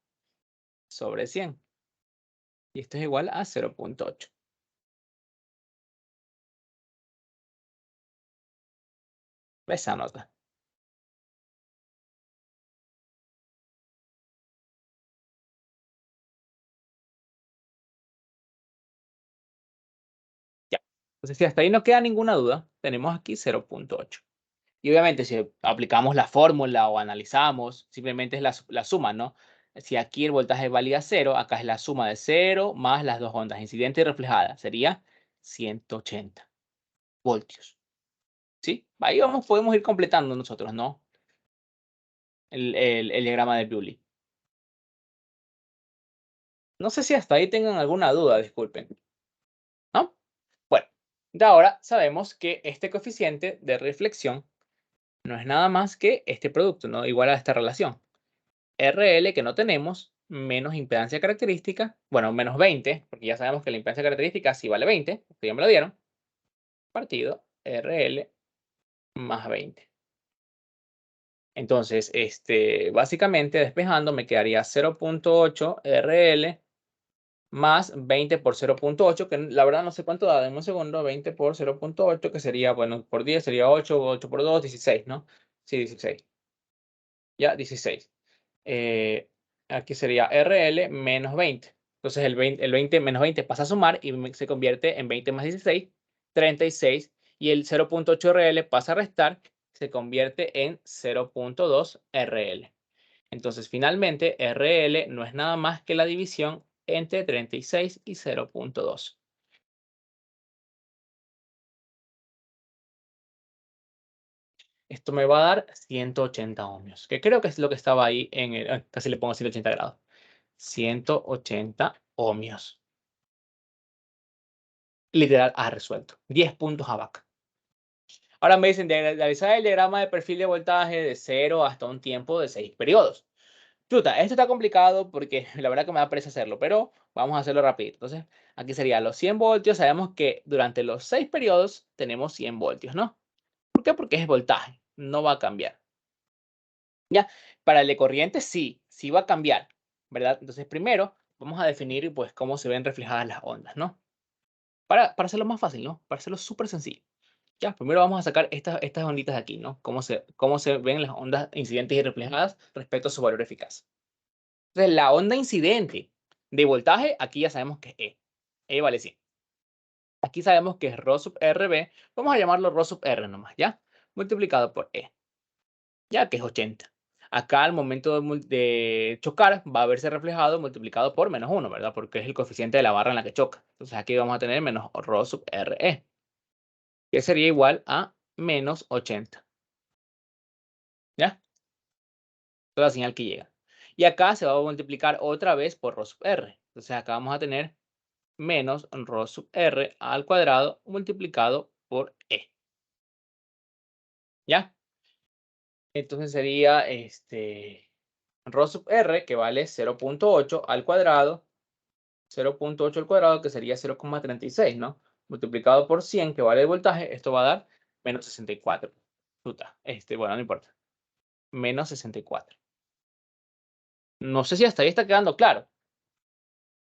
sobre 100. Y esto es igual a 0,8. Esa nota. Entonces, si hasta ahí no queda ninguna duda, tenemos aquí 0.8. Y obviamente, si aplicamos la fórmula o analizamos, simplemente es la suma, ¿no? Si aquí el voltaje valía 0, acá es la suma de 0 más las dos ondas, incidente y reflejada. Sería 180 voltios. ¿Sí? Ahí podemos ir completando nosotros, ¿no? El diagrama de Bewley. No sé si hasta ahí tengan alguna duda, disculpen. ¿No? Bueno, de ahora sabemos que este coeficiente de reflexión no es nada más que este producto, ¿no? Igual a esta relación. RL que no tenemos, menos impedancia característica, bueno, menos 20, porque ya sabemos que la impedancia característica sí vale 20, porque ya me lo dieron, partido RL más 20. Entonces, básicamente despejando me quedaría 0.8 RL más 20 por 0.8, que la verdad no sé cuánto da, en un segundo, 20 por 0.8, que sería, bueno, por 10 sería 8, 8 por 2, 16, ¿no? Sí, 16. Ya, 16. Aquí sería RL menos 20. Entonces el 20 menos 20 pasa a sumar y se convierte en 20 más 16, 36. Y el 0.8 RL pasa a restar, se convierte en 0.2 RL. Entonces finalmente RL no es nada más que la división entre 36 y 0.2. Esto me va a dar 180 ohmios, que creo que es lo que estaba ahí en el, casi le pongo 180 grados. 180 ohmios. Literal, resuelto. 10 puntos a vaca. Ahora me dicen de realizar el diagrama de perfil de voltaje de 0 hasta un tiempo de 6 periodos. Chuta, esto está complicado porque la verdad que me da pereza hacerlo, pero vamos a hacerlo rápido. Entonces, aquí sería los 100 voltios. Sabemos que durante los 6 periodos tenemos 100 voltios, ¿no? ¿Por qué? Porque es voltaje, no va a cambiar. Ya, para el de corriente sí va a cambiar, ¿verdad? Entonces, primero vamos a definir pues cómo se ven reflejadas las ondas, ¿no? Para hacerlo más fácil, ¿no? Para hacerlo súper sencillo. Ya, primero vamos a sacar estas onditas de aquí, ¿no? Cómo se ven las ondas incidentes y reflejadas respecto a su valor eficaz. Entonces, la onda incidente de voltaje, aquí ya sabemos que es E. E vale 100. Aquí sabemos que es Rho sub RB. Vamos a llamarlo Rho sub R nomás, ¿ya? Multiplicado por E, ya que es 80. Acá al momento de chocar va a verse reflejado multiplicado por menos 1, ¿verdad? Porque es el coeficiente de la barra en la que choca. Entonces aquí vamos a tener menos Rho sub RE, que sería igual a menos 80. ¿Ya? Toda la señal que llega. Y acá se va a multiplicar otra vez por Rho sub R. Entonces acá vamos a tener menos Rho sub R al cuadrado multiplicado por E. ¿Ya? Entonces sería Rho sub R, que vale 0.8 al cuadrado, 0.8 al cuadrado, que sería 0,36, ¿no? Multiplicado por 100, que vale el voltaje, esto va a dar menos 64. Puta, bueno, no importa. Menos 64. No sé si hasta ahí está quedando claro.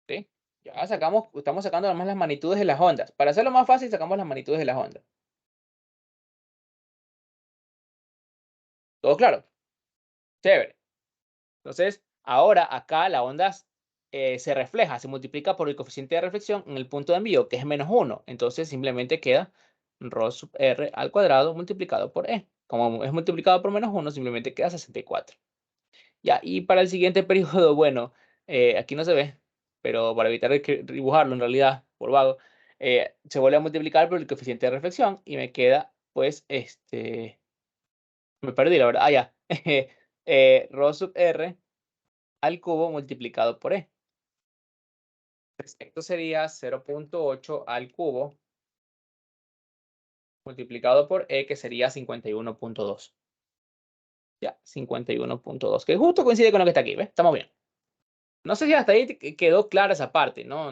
¿Sí? Ya estamos sacando además las magnitudes de las ondas. Para hacerlo más fácil, sacamos las magnitudes de las ondas. ¿Todo claro? Chévere. Entonces, ahora acá la onda se refleja, se multiplica por el coeficiente de reflexión en el punto de envío, que es menos 1. Entonces, simplemente queda Rho sub R al cuadrado multiplicado por E. Como es multiplicado por menos 1, simplemente queda 64. Ya, y para el siguiente periodo, bueno, aquí no se ve, pero para evitar dibujarlo en realidad, por vago, se vuelve a multiplicar por el coeficiente de reflexión y me queda, pues, me perdí la verdad, ya, Rho sub R al cubo multiplicado por E. Esto sería 0.8 al cubo multiplicado por E, que sería 51.2. Ya, 51.2, que justo coincide con lo que está aquí, ¿ves? Estamos bien. No sé si hasta ahí quedó clara esa parte, no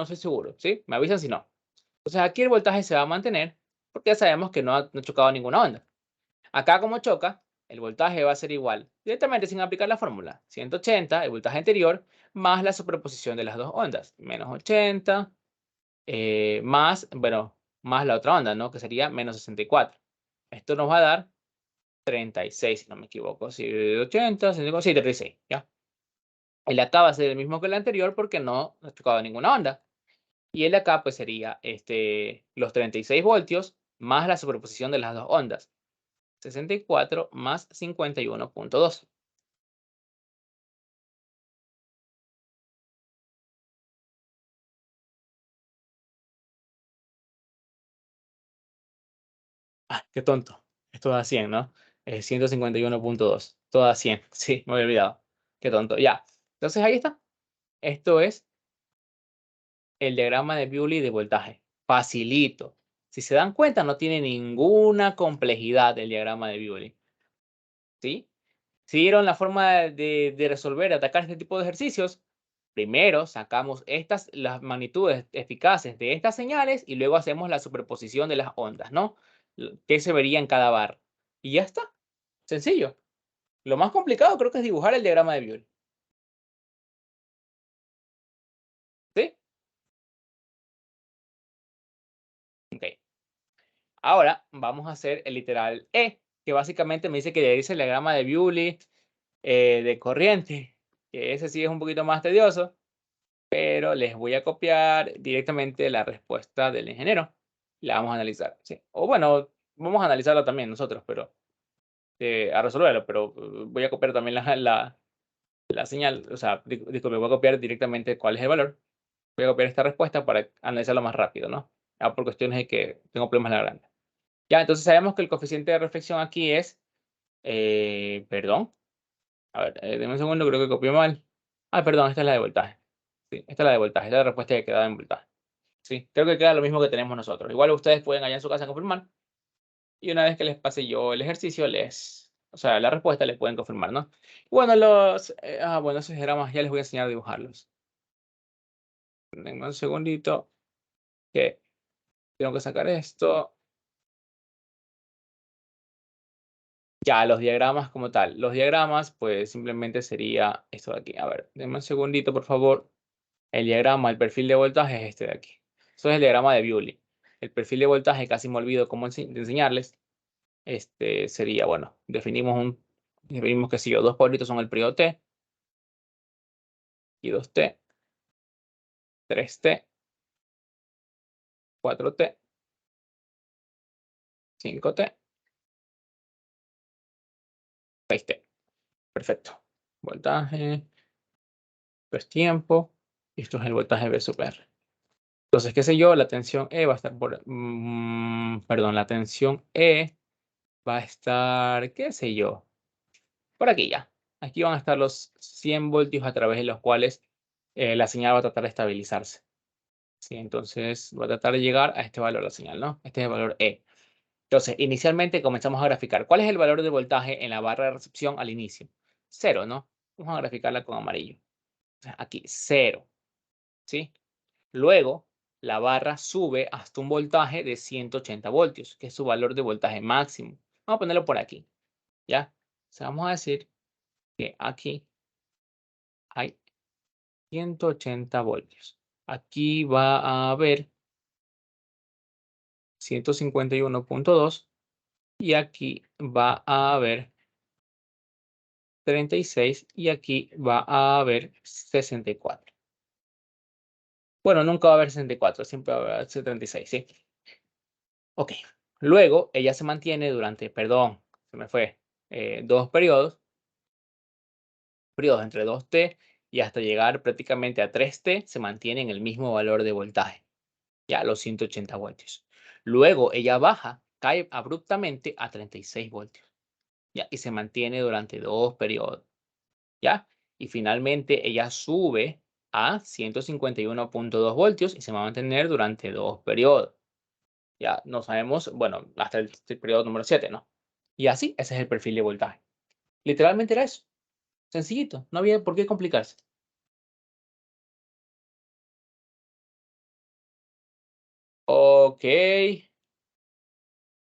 estoy seguro, ¿sí? Me avisan si no. Entonces aquí el voltaje se va a mantener porque ya sabemos que no ha chocado ninguna onda. Acá como choca, el voltaje va a ser igual, directamente sin aplicar la fórmula. 180, el voltaje anterior, más la superposición de las dos ondas. Menos 80, más, bueno, más la otra onda, ¿no? Que sería menos 64. Esto nos va a dar 36, si no me equivoco. Si 80, 64, sí, 36, ¿ya? El de acá va a ser el mismo que el anterior porque no ha chocado ninguna onda. Y el de acá, pues sería los 36 voltios más la superposición de las dos ondas. 64 más 51.2. Ah, qué tonto. Esto da 100, ¿no? 151.2. Todo da 100. Sí, me había olvidado. Qué tonto. Ya. Entonces ahí está. Esto es el diagrama de Bewley de voltaje. Facilito. Si se dan cuenta, no tiene ninguna complejidad el diagrama de Bewley. ¿Sí? Si vieron la forma de resolver, de atacar este tipo de ejercicios, primero sacamos las magnitudes eficaces de estas señales y luego hacemos la superposición de las ondas, ¿no? ¿Qué se vería en cada barra? Y ya está. Sencillo. Lo más complicado creo que es dibujar el diagrama de Bewley. ¿Sí? Ok. Ahora vamos a hacer el literal E, que básicamente me dice que dice el diagrama de Bewley de corriente, que ese sí es un poquito más tedioso, pero les voy a copiar directamente la respuesta del ingeniero. La vamos a analizar, ¿sí? O bueno, vamos a analizarlo también nosotros, pero a resolverlo, pero voy a copiar también la señal, o sea, disculpe, voy a copiar directamente cuál es el valor. Voy a copiar esta respuesta para analizarlo más rápido, ¿no? Por cuestiones de que tengo problemas en la grande. Ya, entonces sabemos que el coeficiente de reflexión aquí es, perdón, a ver, denme un segundo, creo que copié mal. Ah, perdón, esta es la de voltaje. Sí, esta es la de voltaje, esta es la respuesta que queda en voltaje. Sí, creo que queda lo mismo que tenemos nosotros. Igual ustedes pueden allá en su casa confirmar. Y una vez que les pase yo el ejercicio, o sea, la respuesta les pueden confirmar, ¿no? Bueno, bueno, esos diagramas ya les voy a enseñar a dibujarlos. Denme un segundito, que tengo que sacar esto. Ya, los diagramas como tal. Los diagramas, pues simplemente sería esto de aquí. A ver, denme un segundito, por favor. El diagrama, el perfil de voltaje es este de aquí. Eso es el diagrama de Bewley. El perfil de voltaje, casi me olvido cómo de enseñarles. Sería, bueno, definimos que si yo, dos cuadritos son el periodo T, y 2T, 3T, 4T, 5T, 6T. Perfecto. Voltaje, esto es tiempo, y esto es el voltaje V sub R. Entonces, qué sé yo, la tensión E va a estar perdón, la tensión E va a estar, qué sé yo, por aquí ya. Aquí van a estar los 100 voltios a través de los cuales la señal va a tratar de estabilizarse. ¿Sí? Entonces, va a tratar de llegar a este valor la señal, ¿no? Este es el valor E. Entonces, inicialmente comenzamos a graficar. ¿Cuál es el valor de voltaje en la barra de recepción al inicio? 0, ¿no? Vamos a graficarla con amarillo. O sea, aquí, 0, ¿sí? Luego, la barra sube hasta un voltaje de 180 voltios, que es su valor de voltaje máximo. Vamos a ponerlo por aquí, ¿ya? O sea, vamos a decir que aquí hay 180 voltios. Aquí va a haber 151.2 y aquí va a haber 36 y aquí va a haber 64. Bueno, nunca va a haber 64, siempre va a haber 76, ¿sí? Ok. Luego, ella se mantiene durante, perdón, se me fue, dos periodos entre 2T y hasta llegar prácticamente a 3T, se mantiene en el mismo valor de voltaje, ya los 180 voltios. Luego, ella baja, cae abruptamente a 36 voltios, ya, y se mantiene durante dos periodos. ¿Ya? Y finalmente ella sube a 151.2 voltios y se va a mantener durante dos periodos. Ya no sabemos, bueno, hasta el periodo número 7, ¿no? Y así, ese es el perfil de voltaje. Literalmente era eso. Sencillito, no había por qué complicarse. Ok,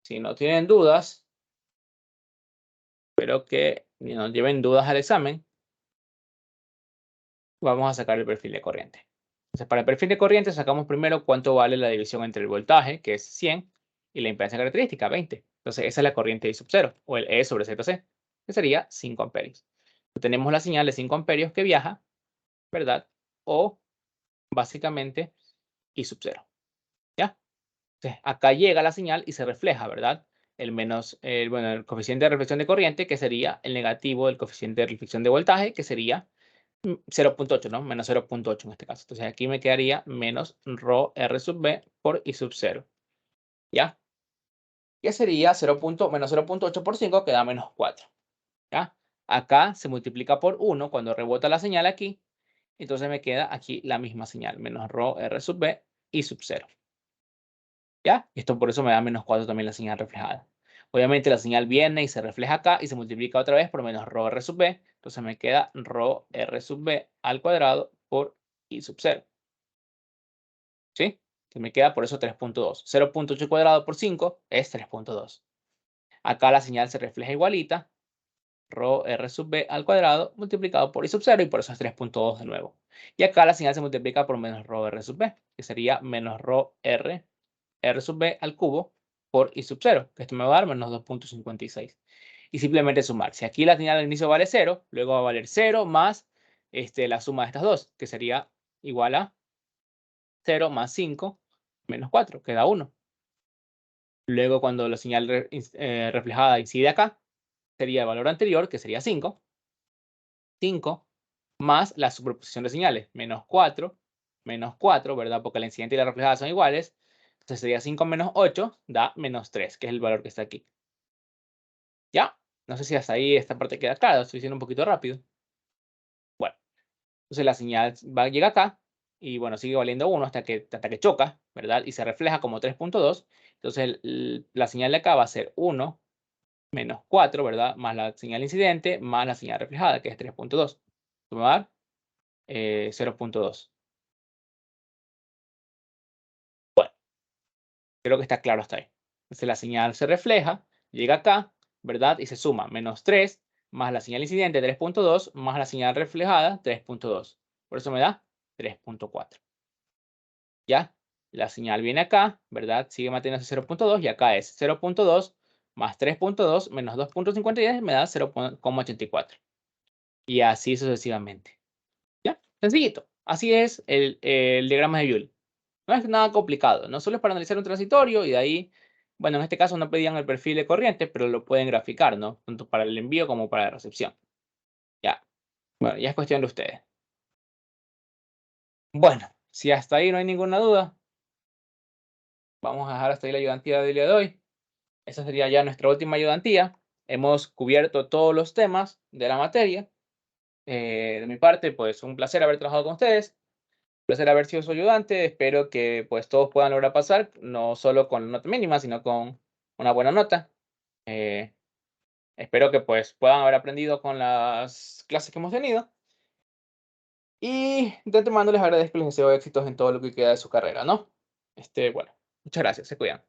si no tienen dudas, espero que no lleven dudas al examen. Vamos a sacar el perfil de corriente. Entonces, para el perfil de corriente sacamos primero cuánto vale la división entre el voltaje, que es 100, y la impedancia característica, 20. Entonces, esa es la corriente I sub 0, o el E sobre ZC, que sería 5 amperios. Tenemos la señal de 5 amperios que viaja, ¿verdad? O, básicamente, I sub 0. ¿Ya? Entonces, acá llega la señal y se refleja, ¿verdad? Bueno, el coeficiente de reflexión de corriente, que sería el negativo del coeficiente de reflexión de voltaje, que sería 0.8, ¿no? Menos 0.8 en este caso. Entonces, aquí me quedaría menos rho R sub B por I sub 0. ¿Ya? Que sería menos 0.8 por 5, que da menos 4. ¿Ya? Acá se multiplica por 1 cuando rebota la señal aquí. Entonces me queda aquí la misma señal, menos rho R sub B I sub 0. ¿Ya? Y esto por eso me da menos 4 también la señal reflejada. Obviamente la señal viene y se refleja acá y se multiplica otra vez por menos rho R sub B. Entonces me queda rho R sub B al cuadrado por I sub 0. ¿Sí? Que me queda por eso 3.2. 0.8 cuadrado por 5 es 3.2. Acá la señal se refleja igualita. Rho R sub B al cuadrado multiplicado por I sub 0 y por eso es 3.2 de nuevo. Y acá la señal se multiplica por menos rho R sub B, que sería menos rho R sub B al cubo por I sub 0, que esto me va a dar menos 2.56. Y simplemente sumar. Si aquí la señal al inicio vale 0, luego va a valer 0 más la suma de estas dos, que sería igual a 0 más 5 menos 4, que da 1. Luego cuando la señal reflejada incide acá, sería el valor anterior, que sería 5. 5 más la superposición de señales, menos 4, ¿verdad? Porque la incidente y la reflejada son iguales. Entonces sería 5 menos 8, da menos 3, que es el valor que está aquí. ¿Ya? No sé si hasta ahí esta parte queda clara, estoy diciendo un poquito rápido. Bueno, entonces la señal llega acá y bueno, sigue valiendo 1 hasta que choca, ¿verdad? Y se refleja como 3.2. Entonces la señal de acá va a ser 1 menos 4, ¿verdad? Más la señal incidente más la señal reflejada, que es 3.2. Me va a dar 0.2. Creo que está claro hasta ahí. Entonces la señal se refleja, llega acá, ¿verdad? Y se suma menos 3 más la señal incidente 3.2 más la señal reflejada 3.2. Por eso me da 3.4. ¿Ya? La señal viene acá, ¿verdad? Sigue manteniendo 0.2 y acá es 0.2 más 3.2 menos 2.52 me da 0.84. Y así sucesivamente. ¿Ya? Sencillito. Así es el diagrama de Joule. No es nada complicado, no solo es para analizar un transitorio y de ahí, bueno, en este caso no pedían el perfil de corriente, pero lo pueden graficar, ¿no? Tanto para el envío como para la recepción. Ya. Bueno, ya es cuestión de ustedes. Bueno, si hasta ahí no hay ninguna duda, vamos a dejar hasta ahí la ayudantía del día de hoy. Esa sería ya nuestra última ayudantía. Hemos cubierto todos los temas de la materia. De mi parte, pues un placer haber trabajado con ustedes. Placer haber sido su ayudante. Espero que pues todos puedan lograr pasar, no solo con la nota mínima, sino con una buena nota. Espero que pues puedan haber aprendido con las clases que hemos tenido. Y de antemano les agradezco y les deseo éxitos en todo lo que queda de su carrera, ¿no? Bueno, muchas gracias, se cuidan.